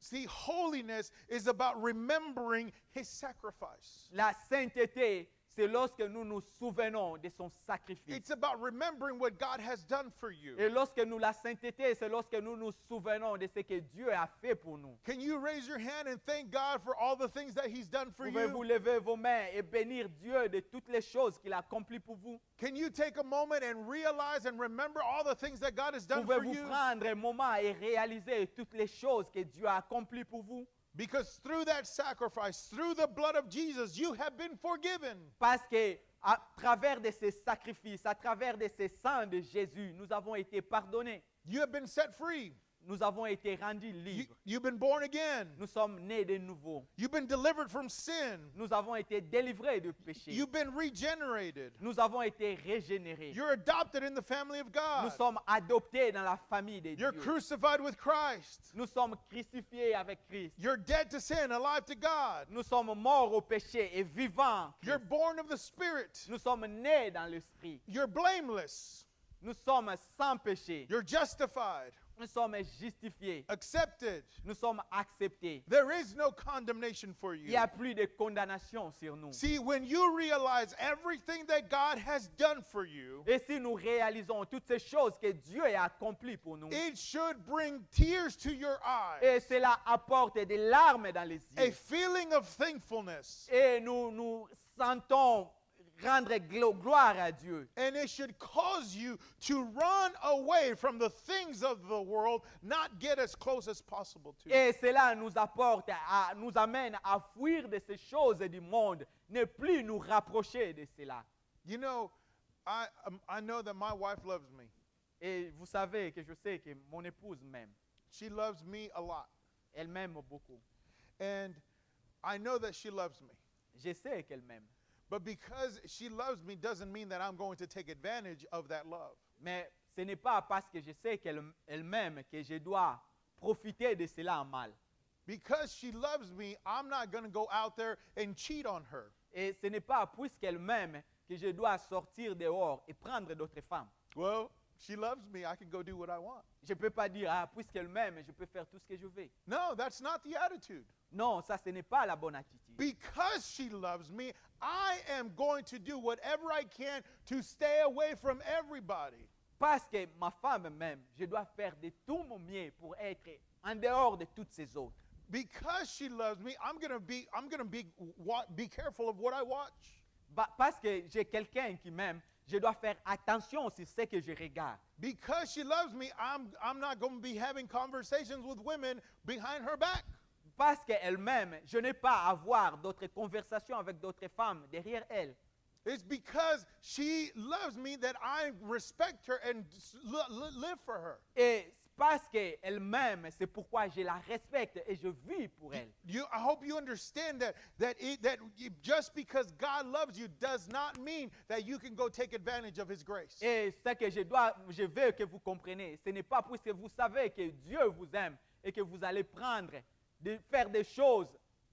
See, holiness is about remembering his sacrifice. La sainteté, c'est lorsque nous nous souvenons de son sacrifice. It's about remembering what God has done for you. Et lorsque nous la sainteté, c'est lorsque nous nous souvenons de ce que Dieu a fait pour nous. Can you raise your hand and thank God for all the things that he's done for Pouvez-vous you? lever vos mains et bénir Dieu de toutes les choses qu'il a accomplies pour vous? Can you take a moment and realize and remember all the things that God has done for Pouvez-vous you? prendre un moment et réaliser toutes les choses que Dieu a accomplies pour vous? Because through that sacrifice, through the blood of Jesus, you have been forgiven. Parce que à travers de ces sacrifices, à travers de ces sangs de Jésus, nous avons été pardonnés. You have been set free. Nous avons été rendus libres. You've been born again. Nous sommes nés de nouveau. You've been delivered from sin. Nous avons été délivrés du péché. You've been regenerated. Nous avons été régénérés. You're adopted in the family of Nous God. sommes adoptés dans la famille de You're Dieu. crucified with Christ. Nous sommes crucifiés avec Christ. You're dead to sin, alive to God. Nous sommes morts au péché et vivants. You're born of the Spirit. Nous sommes nés dans l'esprit. You're blameless. Nous sommes sans péché. You're justified, Nous sommes justifiés. accepted. Nous sommes acceptés. There is no condemnation for Il you. n'y a plus de condamnation sur nous. See, when you realize everything that God has done for you, Et si nous réalisons toutes ces choses que Dieu a accomplies pour nous, it should bring tears to your et eyes, cela apporte des larmes dans les a yeux, feeling of thankfulness, et nous sentons rendre gloire à Dieu. and it should cause you to run away from the things of the world, not get as close as possible to it. Et cela nous amène à fuir de ces choses du monde, ne plus nous rapprocher de cela. You know, I know that my wife loves me. Et vous savez que je sais que mon épouse m'aime. She loves me a lot. Elle m'aime beaucoup. And I know that she loves me. Je sais qu'elle m'aime. But because she loves me doesn't mean that I'm going to take advantage of that love. Mais ce n'est pas parce que je sais qu'elle m'aime que je dois profiter de cela en mal. Because she loves me, I'm not going to go out there and cheat on her. Et ce n'est pas puisqu'elle m'aime que je dois sortir dehors et prendre d'autres femmes. Well, she loves me. I can go do what I want. Je ne peux pas dire, ah, puisqu'elle m'aime, je peux faire tout ce que je veux. No, that's not the attitude. Non, ça, ce n'est pas la bonne attitude. Because she loves me, I am going to do whatever I can to stay away from everybody. Parce que ma femme m'aime, je dois faire de tout mon mieux pour être en dehors de toutes ces autres. Because she loves me, I'm going to be careful of what I watch. Parce que j'ai quelqu'un qui m'aime, je dois faire attention sur ce que je regarde. Because she loves me, I'm not going to be having conversations with women behind her back. Parce qu'elle m'aime, je n'ai pas à avoir d'autres conversations avec d'autres femmes derrière elle. It's because she loves me that I respect her and live for her. Et parce qu'elle m'aime, c'est pourquoi je la respecte et je vis pour elle. I hope you understand that just because God loves you does not mean that you can go take advantage of His grace. Et ce que je veux que vous compreniez, ce n'est pas puisque vous savez que Dieu vous aime et que vous allez faire des choses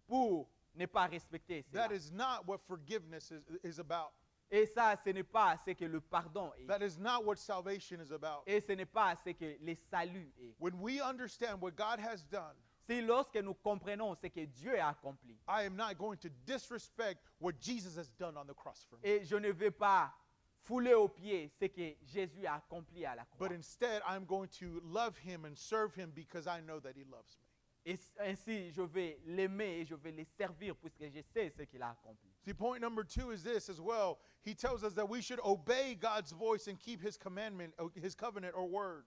pour ne pas respecter cela. That is not what forgiveness is about. Et ça, ce n'est pas ce que le pardon est. That is not what salvation is about. Et ce n'est pas ce que le salut est. When we understand what God has done, Si lorsque nous comprenons ce que Dieu a accompli, I am not going to disrespect what Jesus has done on the cross for me. et je ne vais pas fouler aux pieds ce que Jésus a accompli à la croix. But instead, I'm going to love Him and serve Him because I know that He loves me. Et ainsi, je vais l'aimer et je vais le servir puisque je sais ce qu'il a accompli. See, point number 2 is this as well. He tells us that we should obey God's voice and keep His commandment, His covenant or word.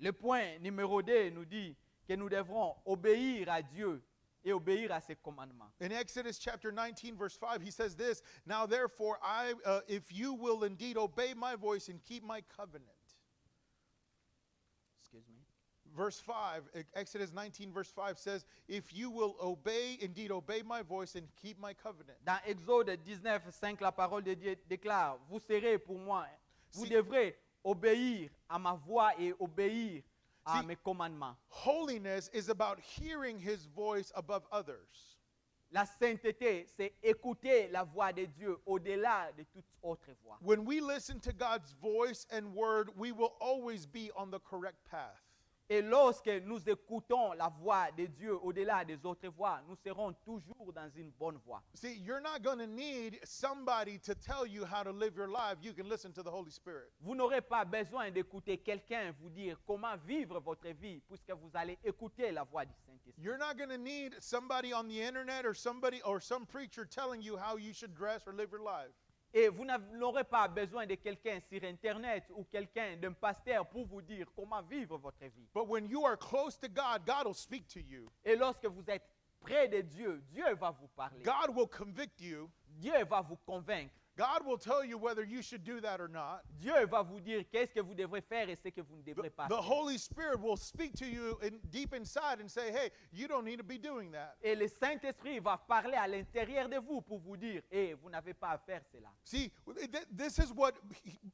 Le point numéro 2 nous dit que nous devrons obéir à Dieu et obéir à ses commandements. In Exodus chapter 19, verse 5, he says this, Now therefore, if you will indeed obey my voice and keep my covenant. Excuse me. Verse 5, Exodus 19, verse 5 says, If you will indeed obey my voice and keep my covenant. Dans Exode 19:5, la parole de Dieu déclare, vous serez pour moi, vous Si- devrez obéir à ma voix et obéir à Si- mes commandements. Holiness is about hearing His voice above others. La sainteté, c'est écouter la voix de Dieu au-delà de toute autre voix. When we listen to God's voice and word, we will always be on the correct path. Et lorsque nous écoutons la voix de Dieu au-delà des autres voix, nous serons toujours dans une bonne voie. See, you're not going to need somebody to tell you how to live your life. You can listen to the Holy Spirit. Vous n'aurez pas besoin d'écouter quelqu'un vous dire comment vivre votre vie, puisque vous allez écouter la voix du Saint-Esprit. You're not going to need somebody on the internet or some preacher telling you how you should dress or live your life. Et vous n'aurez pas besoin de quelqu'un sur Internet ou quelqu'un d'un pasteur pour vous dire comment vivre votre vie. But when you are close to God, God will speak to you. Et lorsque vous êtes près de Dieu, Dieu va vous parler. God will convict you. Dieu va vous convaincre. God will tell you whether you should do that or not. Dieu va vous dire qu'est-ce que vous devrez faire et ce que vous ne devrez pas The faire. Holy Spirit will speak to you deep inside and say, hey, you don't need to be doing that. Et le Saint-Esprit va parler à l'intérieur de vous pour vous dire, vous n'avez pas à faire cela. See, this is what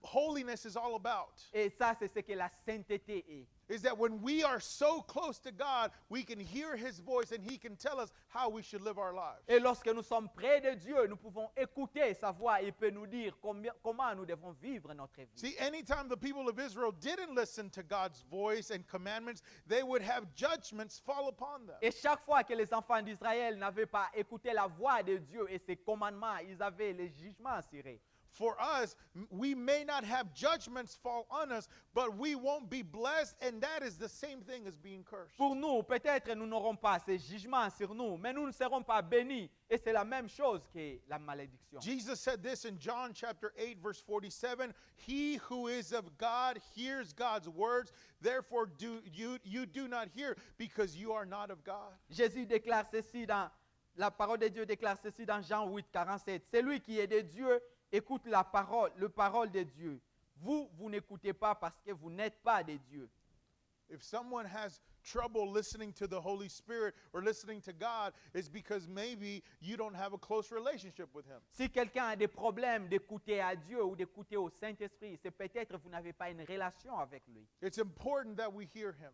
holiness is all about. Et ça, c'est ce que la sainteté est. Is that when we are so close to God, we can hear His voice and He can tell us how we should live our lives. Et lorsque nous sommes près de Dieu, nous pouvons écouter sa voix et il peut nous dire comment nous devons vivre notre vie. See, anytime the people of Israel didn't listen to God's voice and commandments, they would have judgments fall upon them. Et chaque fois que les enfants d'Israël n'avaient pas écouté la voix de Dieu et ses commandements, ils avaient les jugements sur eux. For us, we may not have judgments fall on us, but we won't be blessed, and that is the same thing as being cursed. Pour nous, peut-être nous n'aurons pas ces jugements sur nous, mais nous ne serons pas bénis. Et c'est la même chose que la malédiction. Jesus said this in John chapter 8, verse 47, He who is of God hears God's words, therefore you do not hear, because you are not of God. Jésus déclare ceci la parole de Dieu déclare ceci dans Jean 8, 47. Celui qui est de Dieu écoute le parole de Dieu. Vous n'écoutez pas parce que vous n'êtes pas de Dieu. If someone has trouble listening to the Holy Spirit or listening to God, it's because maybe you don't have a close relationship with Him. Si quelqu'un a des problèmes d'écouter à Dieu ou d'écouter au Saint-Esprit, c'est peut-être que vous n'avez pas une relation avec lui. It's important that we hear Him.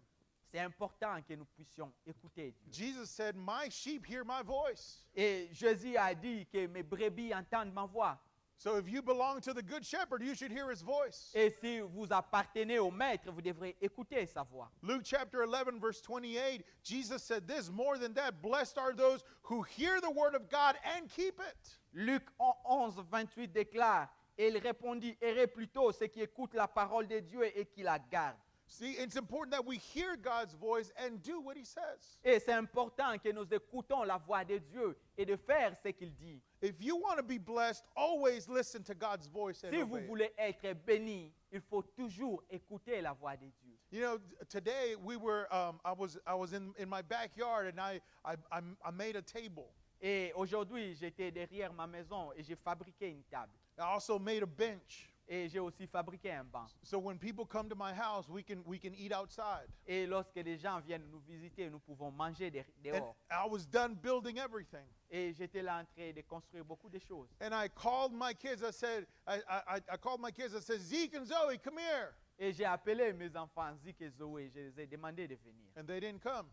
C'est important que nous puissions écouter Dieu. Jesus said, "My sheep hear my voice." Et Jésus a dit que mes brebis entendent ma voix. So if you belong to the Good Shepherd, you should hear His voice. Et si vous appartenez au Maître, vous devrez écouter sa voix. Luke chapter 11, verse 28, Jesus said this, "More than that, blessed are those who hear the word of God and keep it." Luc 11, 28 déclare, et il répondit, errez plutôt ceux qui écoutent la parole de Dieu et qui la gardent. See, it's important that we hear God's voice and do what He says. Et c'est important que nous écoutons la voix de Dieu et de faire ce qu'il dit. If you want to be blessed, always listen to God's voice and Si vous obey it. voulez être béni, il faut toujours écouter la voix de Dieu. You know, today we were, I was in my backyard and I made a table. Et aujourd'hui, j'étais derrière ma maison et j'ai fabriqué une table. I also made a bench. Et j'ai aussi fabriqué un banc. So when people come to my house, we can eat outside. Et lorsque les gens viennent nous visiter, nous pouvons manger And dehors. I was done building everything. Et j'étais là en train de construire beaucoup de choses. And I called my kids. I said, I called my kids. I said, "Zeke and Zoe, come here." Et j'ai appelé mes enfants, Zik et Zoé. Je les ai demandé de venir. And they didn't come.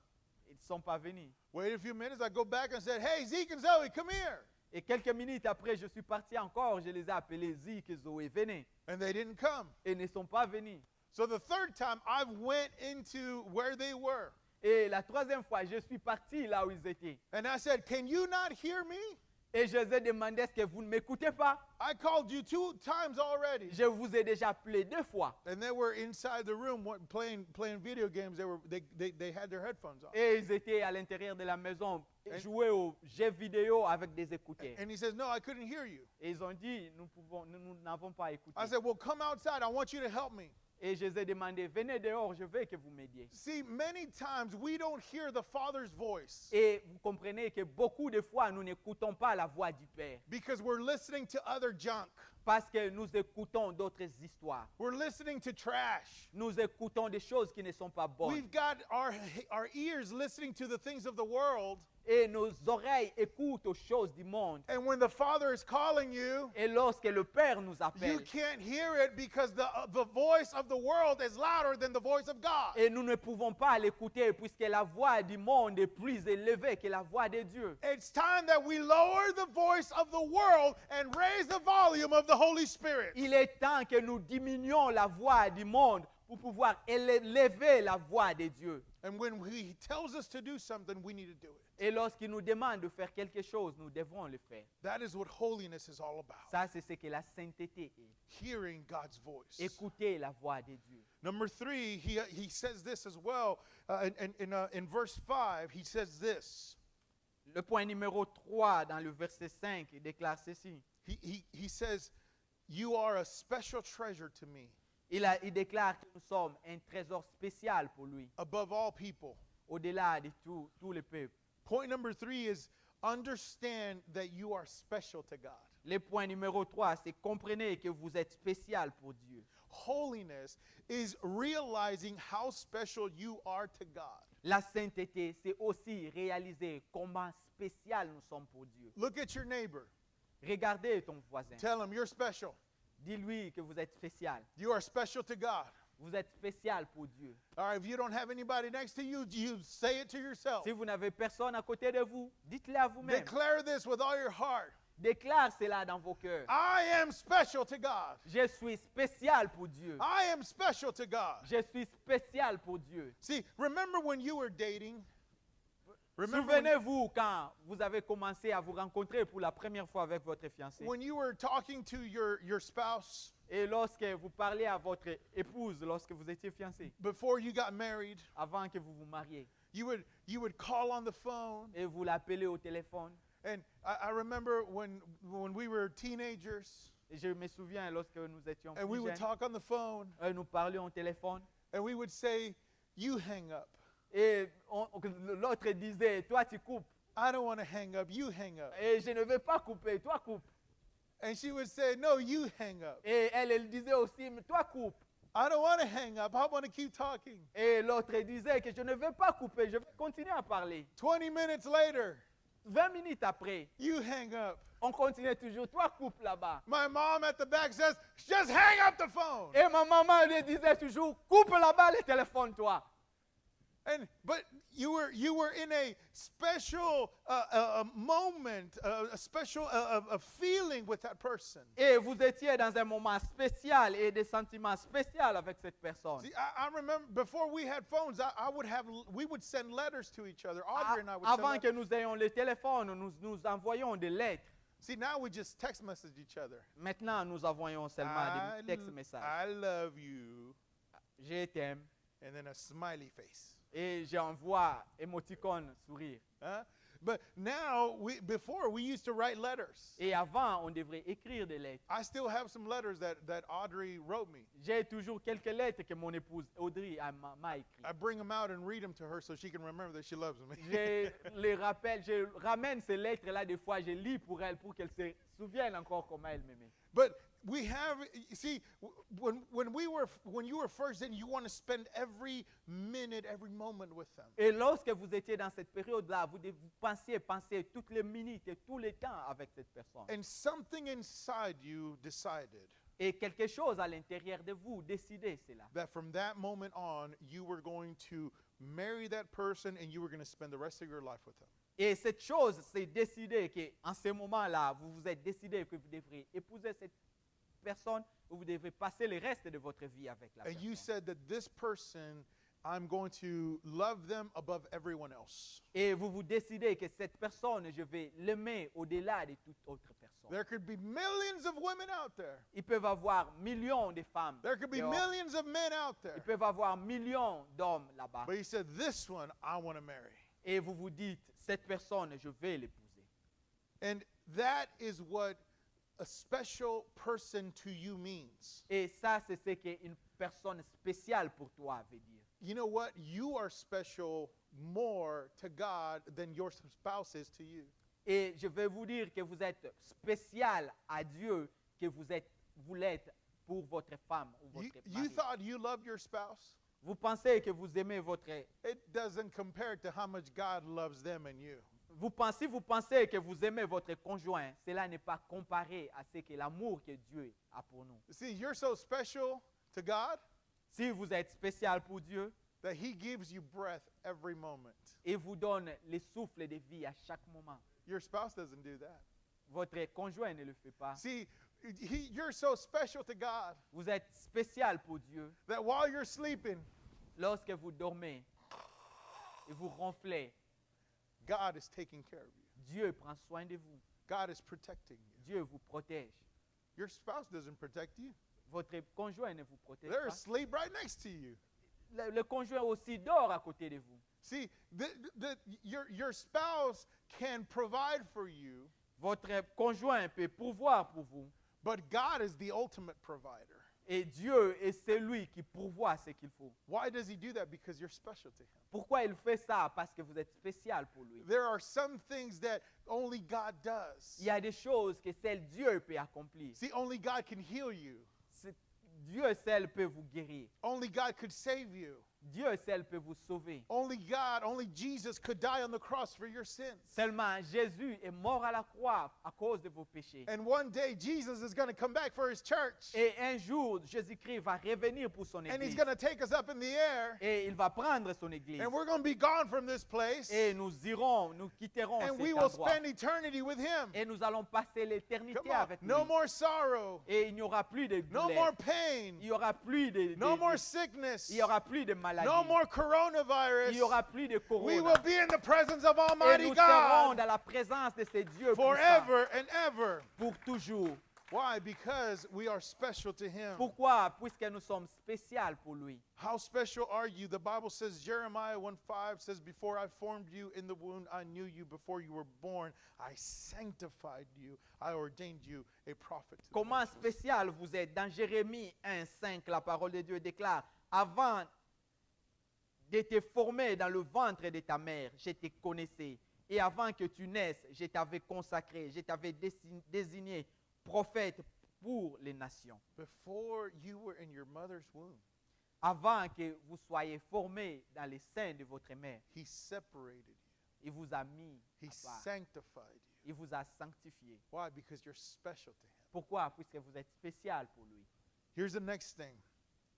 Ils ne sont pas venus. Wait a few minutes. I go back and said, "Hey, Zeke and Zoe, come here." Et quelques minutes après, je suis parti encore. Je les ai appelés Zik et Zoé. Venez. And they didn't come. Et ils ne sont pas venus. So the third time, I went into where they were. Et la troisième fois, je suis parti là où ils étaient. And I said, "Can you not hear me? Et je les ai demandé, est-ce que vous ne m'écoutez pas? I called you 2 times already." Je vous ai déjà appelé 2 fois. And they were inside the room playing video games. They had their headphones on. Et ils étaient à l'intérieur de la maison, jouer aux jeux vidéo avec des écouteurs. And he says, "No, I couldn't hear you." Et ils ont dit, nous n'avons pas écouté. I said, "Well, come outside. I want you to help me." Et je les ai demandé, venez dehors, je veux que vous m'aidiez. See, many times we don't hear the Father's voice Et vous comprenez que beaucoup de fois, nous n'écoutons pas la voix du Père. because we're listening to other junk. Parce que nous écoutons d'autres histoires. We're listening to trash. Nous écoutons des choses qui ne sont pas bonnes. We've got our ears listening to the things of the world. Et nos oreilles écoutent aux choses du monde. And when the Father is calling you, Et lorsque le Père nous you appelle, can't hear it because the voice of the world is louder than the voice of God. et nous ne pouvons pas l'écouter puisque la voix du monde est plus élevée que la voix de Dieu. It's time that we lower the voice of the world and raise the volume of the Holy Spirit. Il est temps que nous diminuions la voix du monde pour pouvoir élever la voix de Dieu. And when He tells us to do something, we need to do it. Et lorsqu'il nous demande de faire quelque chose, nous devrons le faire. That is what holiness is all about. Ça, c'est ce que la sainteté est. Hearing God's voice. Écouter la voix de Dieu. Number 3, he says this as well. In verse 5, he says this. Le point numéro 3 dans le verset 5, il déclare ceci. He says, "You are a special treasure to me, Il déclare que nous sommes un trésor spécial pour lui, above all people." au-delà de tous les peuples. Point number 3 is understand that you are special to God. Le point numéro 3, c'est comprenez que vous êtes spécial pour Dieu. Holiness is realizing how special you are to God. La sainteté, c'est aussi réaliser comment spécial nous sommes pour Dieu. Look at your neighbor. Regardez ton voisin. Tell him you're special. Dis-lui que vous êtes spécial. You are special to God. Vous êtes spécial pour Dieu. All right, if you don't have anybody next to you, you say it to yourself. Si vous n'avez personne à côté de vous, dites-le à vous-même. Declare this with all your heart. Déclare cela dans vos cœurs. I am special to God. Je suis spécial pour Dieu. I am special to God. Je suis spécial pour Dieu. See, remember when you were dating? Remember Souvenez-vous quand vous avez commencé à vous rencontrer pour la première fois avec votre fiancé. when you were talking to your spouse Et lorsque vous parlez à votre épouse, lorsque vous étiez fiancé, before you got married, avant que vous vous mariez, you would call on the phone. et vous l'appelez au téléphone. And I remember when we were teenagers Et je me souviens lorsque nous étions and we plus would jeunes, talk on the phone nous parlions au téléphone. and we would say, "You hang up." Et l'autre disait, toi tu coupes. I don't want to hang up. You hang up. Et je ne veux pas couper, toi coupe. And she would say, no, you hang up. Et elle disait aussi, mais toi coupe. I don't want to hang up. I want to keep talking. Et l'autre disait que je ne vais pas couper, je vais continuer à parler. 20 minutes later, 20 minutes après, you hang up. on continuait toujours, toi coupe là-bas. My mom at the back says, just hang up the phone. Et ma maman lui disait toujours, coupe là-bas le téléphone, toi. But you were in a special moment, a special a feeling with that person. Et vous étiez dans un moment spécial et des sentiments spéciaux avec cette personne. See, I remember before we had phones, we would send letters to each other. Audrey and I would send Avant letters. que nous ayons le téléphone, nous envoyons des lettres. See, now we just text message each other. Maintenant, nous envoyons seulement des textes messages. I love you, Je t'aime. and then a smiley face. Et j'envoie émoticône, sourire. Huh? But now, before we used to write letters. Et avant, on devrait écrire des lettres. I still have some letters that Audrey wrote me. J'ai toujours quelques lettres que mon épouse Audrey m'a écrites. I bring them out and read them to her so she can remember that she loves me. Je ramène ces lettres-là des fois, je lis pour elle pour qu'elle se souvienne encore comment elle m'aimait. But we have, you see, when you were first in, you want to spend every minute, every moment with them. Et lorsque vous étiez dans cette période-là, vous pensiez toutes les minutes et tous les temps avec cette personne. And something inside you decided Et quelque chose à l'intérieur de vous décidait cela. that from that moment on, you were going to marry that person and you were going to spend the rest of your life with them. Et cette chose, c'est décidé qu'en ce moment-là, vous vous êtes décidé que vous devrez épouser cette personne ou vous devrez passer le reste de votre vie avec la And you personne. said that this person, I'm going to love them above everyone else. Et vous vous décidez que cette personne, je vais l'aimer au-delà de toute autre personne. There could be millions of women out there. Ils peuvent avoir millions de femmes. There could be dehors. millions of men out Ils there. peuvent avoir millions d'hommes là-bas. But you said, this one I want to marry. Et vous vous dites, cette personne, je vais l'épouser. And that is what a special person to you means. Et ça, c'est ce qu'une personne spéciale pour toi veut dire. You know what? You are special more to God than your spouse is to you. Et je vais vous dire que vous êtes spécial à Dieu, que vous l'êtes pour votre femme ou votre You mari. thought you loved your spouse? Vous pensez que vous aimez votre... It doesn't compare to how much God loves them and you. Vous pensez que vous aimez votre conjoint, cela n'est pas comparé à ce que l'amour que Dieu a pour nous. See, you're so special to God Si vous êtes spécial pour Dieu, that He gives you breath every moment. il vous donne le souffle de vie à chaque moment. Your spouse doesn't do that. Votre conjoint ne le fait pas. See, you're so special to God Vous êtes spécial pour Dieu. that while you're sleeping, Lorsque vous dormez et vous ronflez, God is taking care of you. Dieu prend soin de vous. God is protecting you. Dieu vous protège. Your spouse doesn't protect you. Votre conjoint ne vous protège They're pas. asleep right next to you. Le conjoint aussi dort à côté de vous. See, your spouse can provide for you, Votre conjoint peut pourvoir pour vous. but God is the ultimate provider. Et Dieu est celui qui pourvoit ce qu'il faut. Why does He do that? Because you're special to Him. Pourquoi il fait ça? Parce que vous êtes spécial pour lui. There are some things that only God does. Il y a des choses que seul Dieu peut accomplir. See, only God can heal you. Dieu seul peut vous guérir. Only God could save you. Dieu seul peut vous sauver. Only God, only Jesus could die on the cross for your sins. Seulement Jésus est mort à la croix à cause de vos péchés. And one day Jesus is going to come back for His church. Et un jour, Jésus-Christ va revenir pour son And He's église. going to take us up in the air. Et il va prendre son église. And we're going to be gone from this place. Et nous quitterons And cet we will endroit. spend eternity with Him. Et nous allons passer Come l'éternité on. avec lui. No more sorrow. Et il n'y aura plus de No douleur. more pain. Il n'y aura plus de No more sickness. il y aura plus de maladie. No more coronavirus. Il n'y aura plus de We corona. will be in the presence of Et Almighty nous serons God dans la présence de ces dieux forever and ever. pour toujours. Why? Because we are special to Him. Pourquoi? Puisque nous sommes spéciaux pour lui. How special are you? The Bible says, Jeremiah 1:5 says, before I formed you in the womb, I knew you. Before you were born, I sanctified you. I ordained you a prophet to the Comment nations. spécial vous êtes? Dans Jérémie 1:5, la parole de Dieu déclare, avant de te former dans le ventre de ta mère, je te connaissais. Et avant que tu naisses, je t'avais consacré, je t'avais désigné prophète pour les nations. Before you were in your mother's womb, Avant que vous soyez formés dans les seins de votre mère, He separated you. il vous a mis He à part. sanctified you. Il vous a sanctifié. Why? Because you're special to Him. Pourquoi? Puisque vous êtes spécial pour lui. Here's the next thing.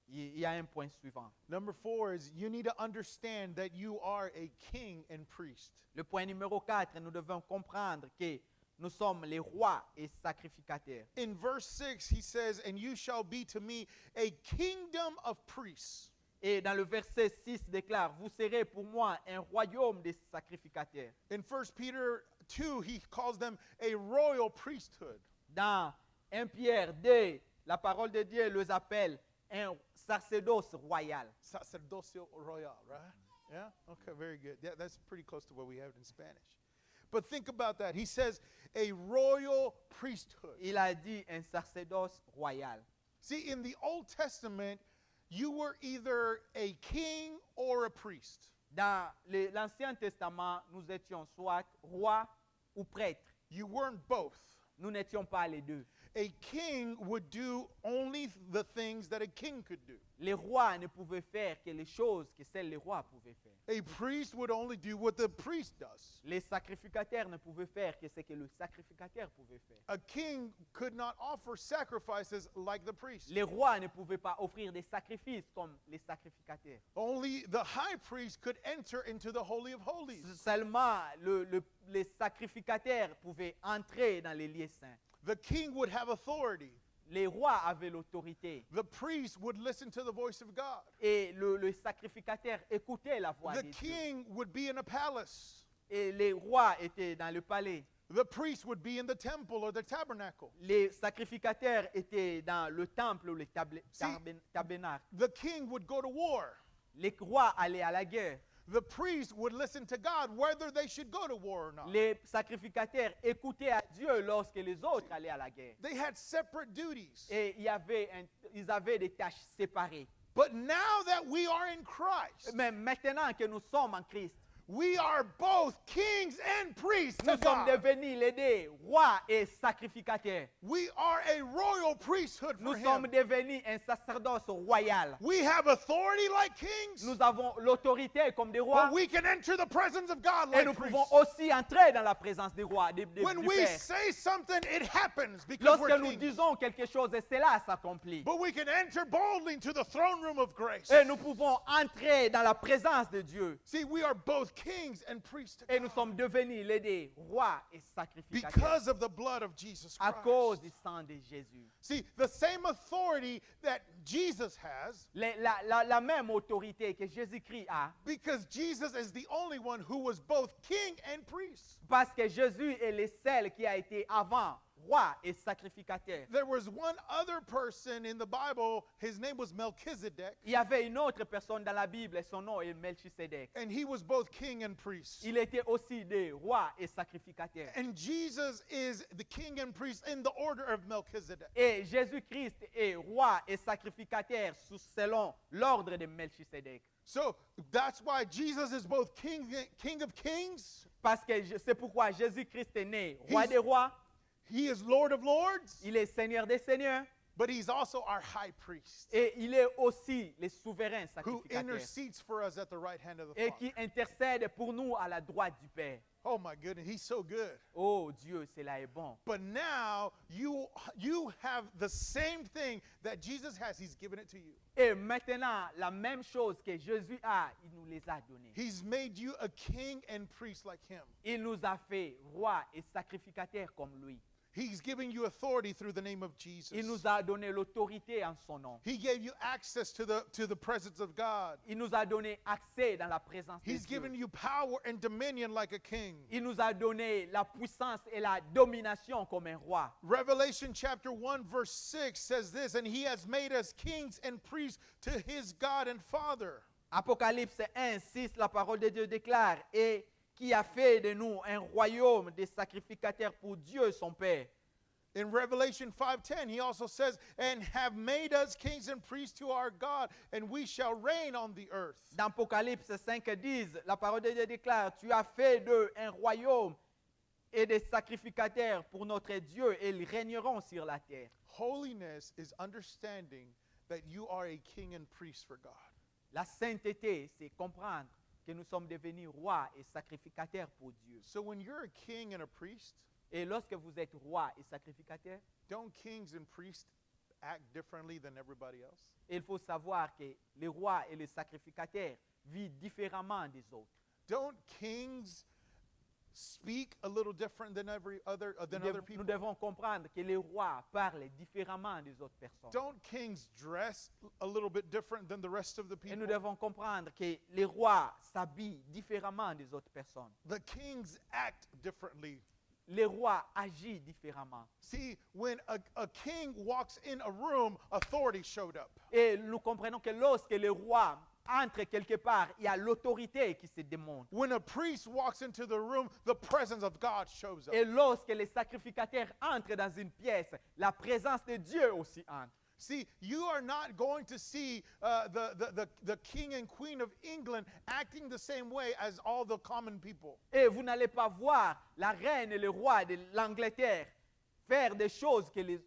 Il y a un point suivant. Number 4 is you need to understand that you are a king and priest. Le point numéro 4, nous devons comprendre que nous sommes les rois et sacrificateurs. In verse 6, he says, "And you shall be to me a kingdom of priests." Et dans le verset 6 déclare, vous serez pour moi un royaume des sacrificateurs. In 1 Peter 2, he calls them a royal priesthood. Dans 1 Pierre 2, la parole de Dieu les appelle un sacerdoce royal. Sacerdocio royal, right? Yeah? Okay, very good. Yeah, that's pretty close to what we have in Spanish. But think about that. He says a royal priesthood. Il a dit un sacerdoce royal. See, in the Old Testament, you were either a king or a priest. Dans l'Ancien Testament, nous étions soit rois ou prêtres. You weren't both. Nous n'étions pas les deux. A king would do only the things that a king could do. Les rois ne pouvaient faire que les choses que seuls les rois pouvaient faire. A priest would only do what the priest does. Les sacrificateurs ne pouvaient faire que ce que le sacrificateur pouvait faire. A king could not offer sacrifices like the priest. Les rois ne pouvaient pas offrir des sacrifices comme les sacrificateurs. Only the high priest could enter into the Holy of Holies. Seulement les sacrificateurs pouvaient entrer dans les lieux saints. The king would have authority. Les rois avaient l'autorité. The priest would listen to the voice of God. Et le sacrificateur écoutait la voix The de Dieu. king would be in a palace. Et les rois étaient dans le palais. The priest would be in the temple or the tabernacle. Les sacrificateurs étaient dans le temple ou le See, tabernacle. The king would go to war. Les rois allaient à la guerre. The priest would listen to God whether they should go to war or not. Les sacrificateurs écoutaient à Dieu lorsque les autres allaient à la guerre. They had separate duties. Et ils avaient des tâches séparées. But now that we are in Christ, Mais maintenant que nous sommes en Christ, we are both kings and priests to nous sommes God. devenus les deux rois et sacrificateurs. We are a royal priesthood Nous for sommes him. devenus un sacerdoce royal. We have authority like kings, Nous avons l'autorité comme des rois but we can enter the presence of God et nous like pouvons priests. aussi entrer dans la présence des rois, du When we Père. say something, it happens because Lorsque we're nous kings. disons quelque chose et cela s'accomplit. But we can enter boldly into the throne room of grace. Et nous pouvons entrer dans la présence de Dieu. See, we are both kings and priests to Et nous God sommes devenus les deux rois et sacrificateurs because of the blood of Jesus à cause Christ. du sang de Jésus. See, the same authority that Jesus has, La même autorité que Jésus-Christ a, because Jesus is the only one who was both king and priest. parce que Jésus est le seul qui a été avant roi et sacrificateur. There was one other person in the Bible, his name was Melchizedek, Il y avait une autre personne dans la Bible, son nom est Melchisedec. and he was both king and priest. Il était aussi des rois et sacrificateur. And Jesus is the king and priest in the order of Melchizedek. Et Jésus-Christ est roi et sacrificateur selon l'ordre de Melchisedec. So that's why Jesus is both king of kings, Parce que c'est pourquoi Jésus-Christ est né roi He's- des rois, he is Lord of lords, il est Seigneur des seigneurs, but he's also our high priest et il est aussi le souverain who sacrificateur. intercedes for us at the right hand of the Et Father. qui intercède pour nous à la droite du Père. Oh my goodness, he's so good. Oh Dieu, cela est bon. But now you have the same thing that Jesus has. He's given it to you. Et maintenant, la même chose que Jésus a, il nous les a données. He's made you a king and priest like him. Il nous a fait roi et sacrificateur comme lui. He's giving you authority through the name of Jesus. Il nous a donné l'autorité en son nom. He gave you access to the presence of God. Il nous a donné accès dans la présence de He's Dieu. given you power and dominion like a king. Il nous a donné la puissance et la domination comme un roi. Revelation chapter 1 verse 6 says this, and he has made us kings and priests to his God and Father. Apocalypse 1, 6, la parole de Dieu déclare, et qui a fait de nous un royaume des sacrificateurs pour Dieu son Père. In Revelation 5:10, he also says, and have made us kings and priests to our God, and we shall reign on the earth. Dans Apocalypse 5, 10, la parole de Dieu déclare, tu as fait d'eux un royaume et des sacrificateurs pour notre Dieu et ils régneront sur la terre. Holiness is understanding that you are a king and priest for God. La sainteté, c'est comprendre que nous sommes devenus rois et sacrificateurs pour Dieu. So when you're a king and a priest, Et lorsque vous êtes roi et sacrificateur, don't kings and priests act differently than everybody else? il faut savoir que les rois et les sacrificateurs vivent différemment des autres. Don't kings speak a little different than than other Nous people? devons comprendre que les rois parlent différemment des autres personnes. Don't kings dress a little bit different than the rest of the Et nous people? devons comprendre que les rois s'habillent différemment des autres personnes. The kings act differently. Les rois agissent différemment. See, when a king walks in a room, authority showed up. Et nous comprenons que lorsque les rois entrent quelque part, il y a l'autorité qui se démontre. When a priest walks into the room, the presence of God shows up. Et lorsque les sacrificateurs entrent dans une pièce, la présence de Dieu aussi entre. See, you are not going to see the king and queen of England acting the same way as all the common people. Et vous n'allez pas voir la reine et le roi de l'Angleterre faire des choses que les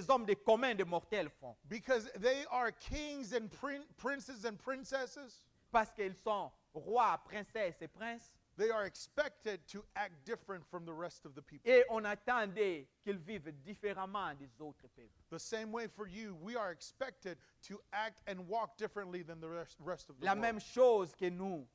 hommes des communs des mortels font. Because they are kings and princes and princesses, Parce qu'ils sont rois, princesses et princes. they are expected to act different from the rest of the people. Et on attendait qu'ils vivent différemment des autres peuples. The same way for you, we are expected to act and walk differently than the rest of the La world. même chose que nous.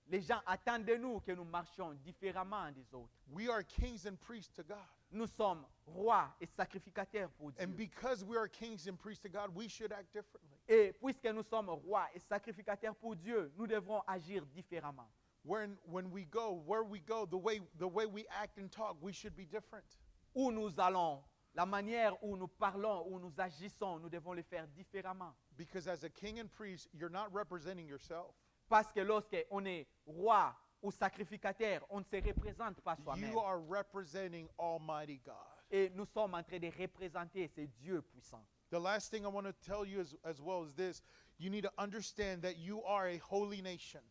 Les gens attendent de nous que nous marchions différemment des autres. We are kings and priests to God. Nous sommes rois et sacrificateurs pour Dieu. And because we are kings and priests to God, we should act differently. Et puisque nous sommes rois et sacrificateurs pour Dieu, nous devrons agir différemment. When we go, where we go, the way we act and talk, we should be different. Où nous allons, la manière où nous parlons, où nous agissons, nous devons le faire différemment. Because as a king and priest, you're not representing yourself. Parce que lorsqu'on est roi ou sacrificateur, on ne se représente pas soi-même. You are representing Almighty God. Et nous sommes en train de représenter ce Dieu puissant. The last thing I want to tell you as well is this. You need to understand that you are a holy nation.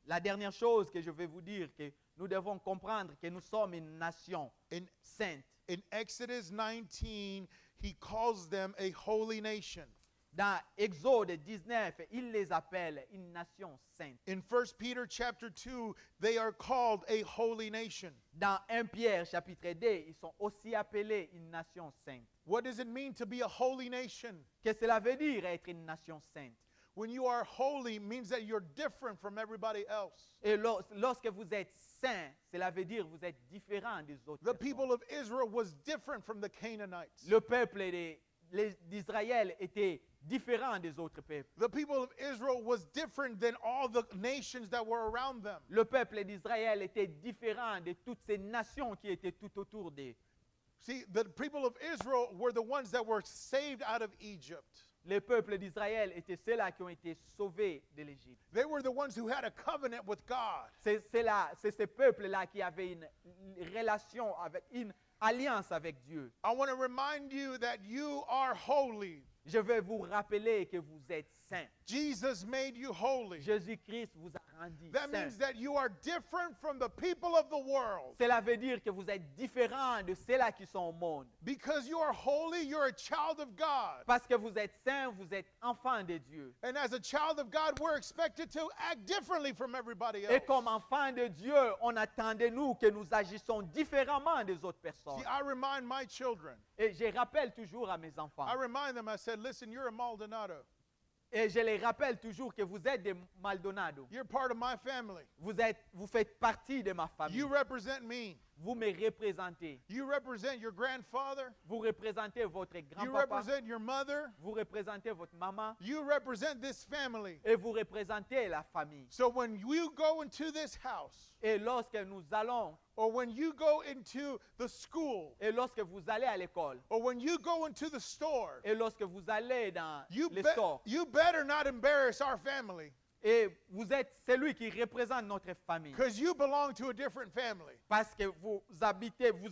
La dernière chose que je vais vous dire, que nous devons comprendre que nous sommes une nation In, sainte. in Exodus 19, he calls them a holy nation. Dans Exode 19, il les appelle une nation sainte. In 1 Peter chapter 2, they are called a holy nation. Dans 1 Pierre chapitre 2, ils sont aussi appelés une nation sainte. What does it mean to be a holy nation? Qu'est-ce que cela veut dire être une nation sainte? When you are holy means that you're different from everybody else. Et lorsque vous êtes saint, cela veut dire que vous êtes différent des autres The personnes. people of Israel was different from the Canaanites. Le peuple d'Israël était différent des autres peuples. The people of Israel was different than all the nations that were around them. Le peuple d'Israël était différent de toutes ces nations qui étaient tout autour d'eux. See, the people of Israel were the ones that were saved out of Egypt. Les peuples d'Israël étaient ceux-là qui ont été sauvés de l'Égypte. They were the ones who had a covenant with God. C'est ces peuples-là qui avaient une relation, une alliance avec Dieu. I want to remind you that you are holy. Je vais vous rappeler que vous êtes saints. Jesus made you holy. Jésus-Christ vous a rendu That saints. means that you are different from the people of the world. Cela veut dire que vous êtes différents de ceux-là qui sont au monde. Because you are holy, you're a child of God. Parce que vous êtes saints, vous êtes enfants de Dieu. And as a child of God, we're expected to act differently from everybody Et else. comme enfants de Dieu, on attend de nous que nous agissons différemment des autres personnes. See, I remind my children, Et je rappelle toujours à mes enfants. I remind them, I said, listen, you're a Maldonado. Et je les rappelle toujours que vous êtes des Maldonado. You're part of my family. Vous faites partie de ma famille. You represent me. Vous me représentez. You represent your grandfather. Vous représentez votre You grand-papa. represent your mother. Vous représentez votre maman. You represent this family. Et vous représentez la famille. So when you go into this house, Et lorsque nous allons, or when you go into the school, et lorsque vous allez à l'école, or when you go into the store, et lorsque vous allez dans you, les be- stores, you better not embarrass our family. Et vous êtes celui qui représente notre famille. because you belong to a different family. Parce que vous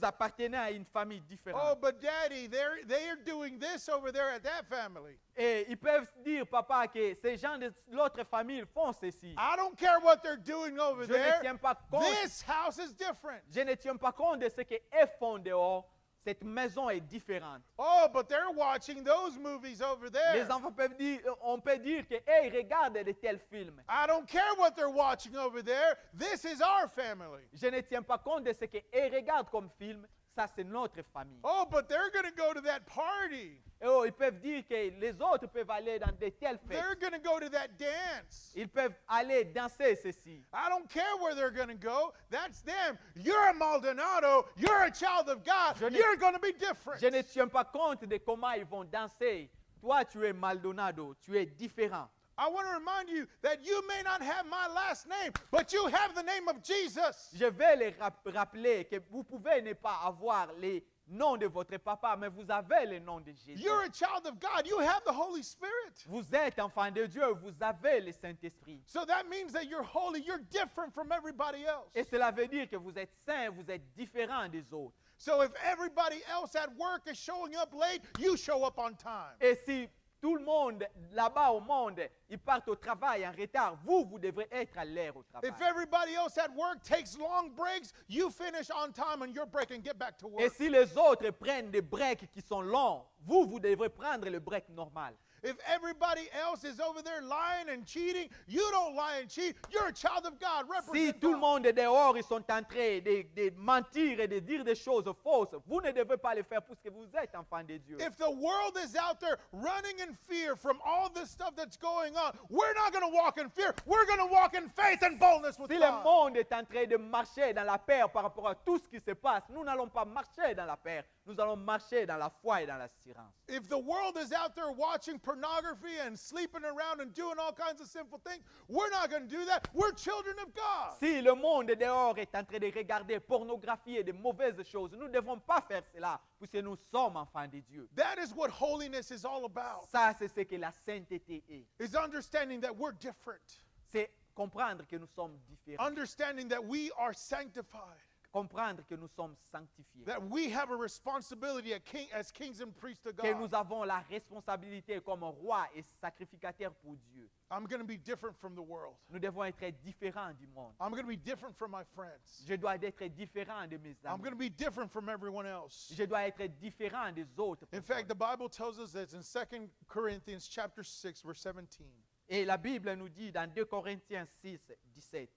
appartenez à une famille Oh, différente. but Daddy, they are doing this over there at that family. Et ils peuvent dire, papa, que ces gens de l'autre famille font ceci. I don't care what they're doing over Je ne there. tiens pas compte. This house is different. Je ne tiens pas compte de ce qu'eux font dehors. Cette maison est différente. Oh, but they're watching those movies over there. Les enfants peuvent dire, on peut dire que ils regardent de tels films. I don't care what they're watching over there. This is our family. Je ne tiens pas compte de ce qu'ils regardent comme film. Ça, c'est notre famille. Oh, but they're going to go to that party. Et oh, ils peuvent dire que les autres peuvent aller dans de telles fêtes. They're going to go to that dance. Ils peuvent aller danser ceci. I don't care where they're going to go. That's them. You're a Maldonado. You're a child of God. Je ne- You're going to be different. Je ne tiens pas compte de comment ils vont danser. Toi, tu es Maldonado, tu es différent. I want to remind you that you may not have my last name, but you have the name of Jesus. Je vais les rappeler que vous pouvez ne pas avoir les noms de votre papa, mais vous avez le nom de Jésus. You're a child of God. You have the Holy Spirit. Vous êtes enfant de Dieu, vous avez le Saint-Esprit. So that means that you're holy. You're different from everybody else. Et cela veut dire que vous êtes saint, vous êtes différent des autres. So if everybody else at work is showing up late, you show up on time. Et si tout le monde là-bas au monde, ils partent au travail en retard, vous devrez être à l'heure au travail. If everybody else at work takes long breaks, you finish on time on your break and get back to Et work. si les autres prennent des breaks qui sont longs, vous devrez prendre le break normal. If everybody else is over there lying and cheating, you don't lie and cheat. You're a child of God. Si Represent tout le God. monde dehors, ils sont en train de mentir et de dire des choses fausses, vous ne devez pas le faire puisque vous êtes enfant de Dieu. If the world is out there running in fear from all this stuff that's going on, we're not going to walk in fear. We're going to walk in faith and boldness with Si le God. monde est en train de marcher dans la peur par rapport à tout ce qui se passe, nous n'allons pas marcher dans la peur, nous allons marcher dans la foi et dans l'assurance. If the world is out there watching pornography and sleeping around and doing all kinds of sinful things, we're not going to do that. We're children of God. Si le monde dehors est en train de regarder pornographie et de mauvaises choses, nous ne devons pas faire cela puisque nous sommes enfants de Dieu. That is what holiness is all about. Ça, c'est ce que la sainteté est. Is understanding that we're different. C'est comprendre que nous sommes différents, Understanding that we are sanctified. comprendre que nous sommes sanctifiés, That we have a responsibility as kings and priests to que God. nous avons la responsabilité comme roi et sacrificateur pour Dieu. I'm going to be different from the world. Nous devons être différents du monde. I'm going to be different from my friends. Je dois être différent de mes I'm amis. going to be different from everyone else. Je dois être différent des autres. In fact, the Bible tells us that in 2 Corinthians chapter 6 verse 17. Et la Bible nous dit dans 2 Corinthiens 6, 17,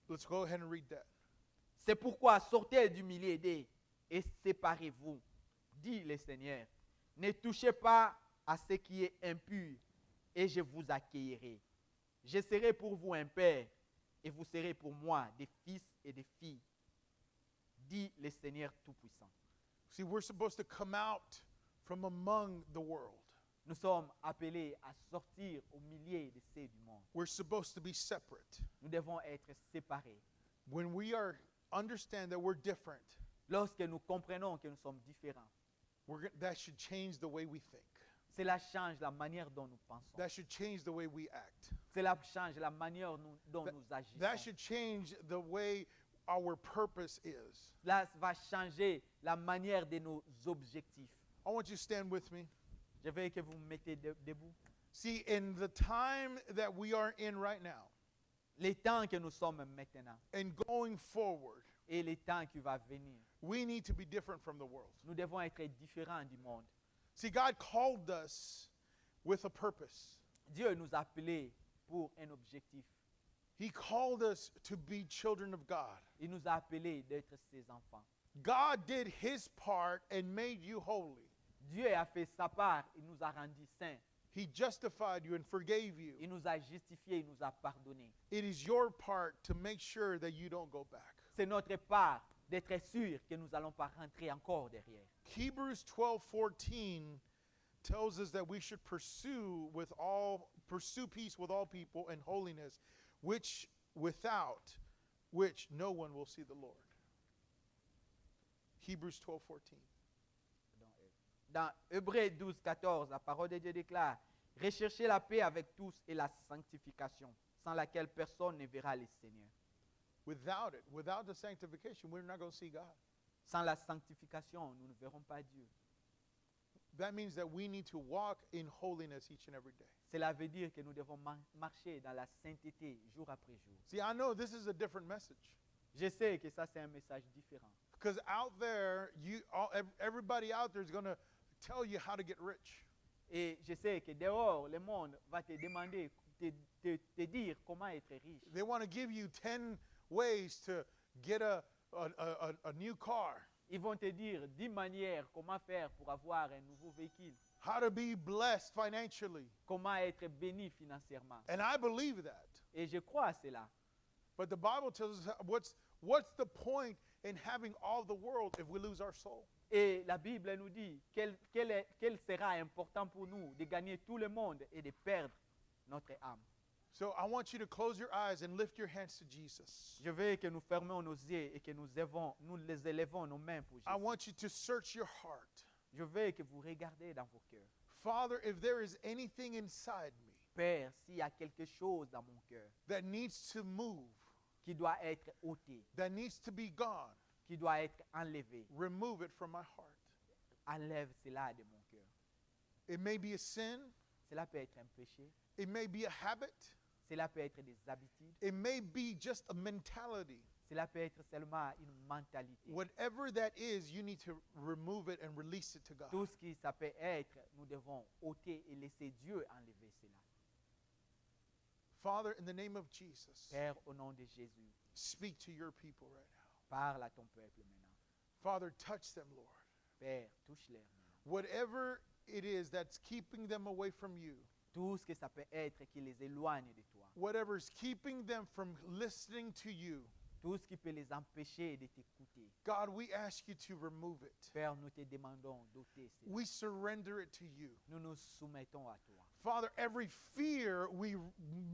Let's go ahead and read that. c'est pourquoi sortez du milieu d'eux et séparez-vous, dit le Seigneur. Ne touchez pas à ce qui est impur et je vous accueillerai. Je serai pour vous un père et vous serez pour moi des fils et des filles, dit le Seigneur Tout-Puissant. See, we're supposed to come out from among the world. Nous sommes appelés à sortir au milieu de ceux du monde. We're supposed to be separate. Nous devons être séparés. When we understand that we're different, Lorsque nous comprenons que nous sommes différents, that should change the way we think. cela change la manière dont nous pensons. That should change the way we act. Cela change la manière dont nous That agissons. should change the way our purpose is. Cela va changer la manière de nos objectifs. I want you to stand with me. Je veux que vous vous mettez debout. See, in the time that we are in right now, Les temps que nous sommes maintenant and going forward, et les temps qui vont venir, we need to be different from the world. nous devons être différents du monde. See, God called us with a purpose. Dieu nous a appelés pour un objectif. He called us to be children of God. Il nous a appelés d'être ses enfants. God did his part and made you holy. Dieu a fait sa part, il nous a rendus saints. He justified you and forgave you. Il nous a justifiés, il nous a pardonnés. It is your part to make sure that you don't go back. C'est notre part d'être sûr que nous n'allons pas rentrer encore derrière. Hebrews 12:14 tells us that we should pursue peace with all people and holiness, without which no one will see the Lord. Hebrews 12:14. Dans Hébreux 12, 14, la parole de Dieu déclare: recherchez la paix avec tous et la sanctification, sans laquelle personne ne verra le Seigneur. Without it, without the sanctification, we're not going to see God. Sans la sanctification, nous ne verrons pas Dieu. That means that we need to walk in holiness each and every day. Cela veut dire que nous devons marcher dans la sainteté jour après jour. See, I know this is a different message Je sais que ça, c'est un message différent. because out there, everybody out there is going to tell you how to get rich. Et je sais que dehors, le monde va te demander, te dire comment être riche. They want to give you 10 ways to get a new car, Ils vont te dire 10 manières comment faire pour avoir un nouveau véhicule, how to be blessed financially. comment être béni financièrement. And I believe that. Et je crois à cela. But the Bible tells us what's the point in having all the world if we lose our soul? Et la Bible nous dit quel sera important pour nous de gagner tout le monde et de perdre notre âme. So I want you to close your eyes and lift your hands to Jesus. Je veux que nous fermions nos yeux et que nous les élevons nos mains pour I Jésus. want you to search your heart. Je veux que vous regardez dans vos cœurs. Father, if there is anything inside me Père, s'il y a quelque chose dans mon cœur that needs to move, qui doit être ôté, that needs to be gone, qui doit être enlevé, remove it from my heart. enlève cela de mon cœur. It may be a sin, Cela peut être un péché, it may be a habit, cela peut être des habitudes, it may be just a mentality. cela peut être seulement une mentalité. Whatever that is, you need to remove it and release it to God. Tout ce qui ça peut être, nous devons ôter et laisser Dieu enlever cela. Father, in the name of Jesus, Père, au nom de Jésus, speak to your people right now. parle à ton peuple maintenant. Father, touch them, Lord. Père, touche-les maintenant. Whatever it is that's keeping them away from you, Tout ce que ça peut être qui les éloigne de toi. whatever's keeping them from listening to you, Tout ce qui peut les empêcher de t'écouter. God, we ask you to remove it. Père, nous te demandons d'ôter cela. We surrender it to you. Nous nous soumettons à toi. Father, every fear, we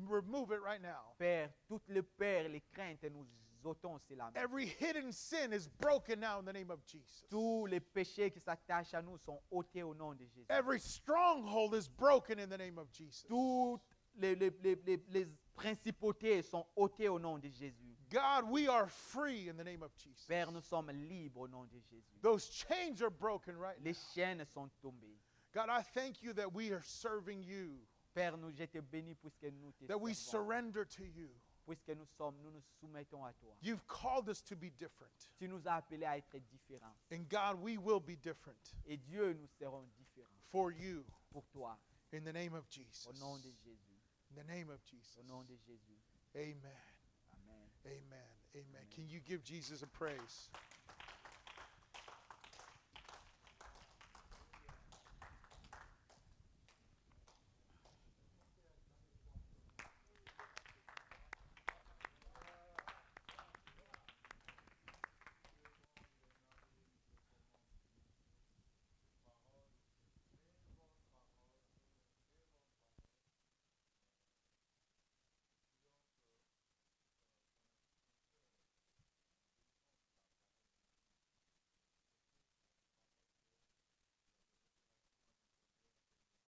remove it right now. Père, toutes les peurs, les craintes, nous ôtons cela. Every hidden sin is broken now in the name of Jesus. Tous les péchés qui s'attachent à nous sont ôtés au nom de Jésus. Every stronghold is broken in the name of Jesus. Toutes les principautés sont ôtées au nom de Jésus. God, we are free in the name of Jesus. Père, nous sommes libres au nom de Jésus. Those chains are broken right now. Les chaînes sont tombées. God, I thank you that we are serving you, Père, je te bénis puisque nous te that we servons. surrender to you. Puisque nous nous soumettons à toi. You've called us to be different. Tu nous as appelés à être différents. And God, we will be different Et Dieu, nous serons différents for you pour toi. in the name of Au Jesus. nom de Jésus. In the name of Jesus. Au nom de Jésus. Amen. Amen. Amen. Amen. Can you give Jesus a praise?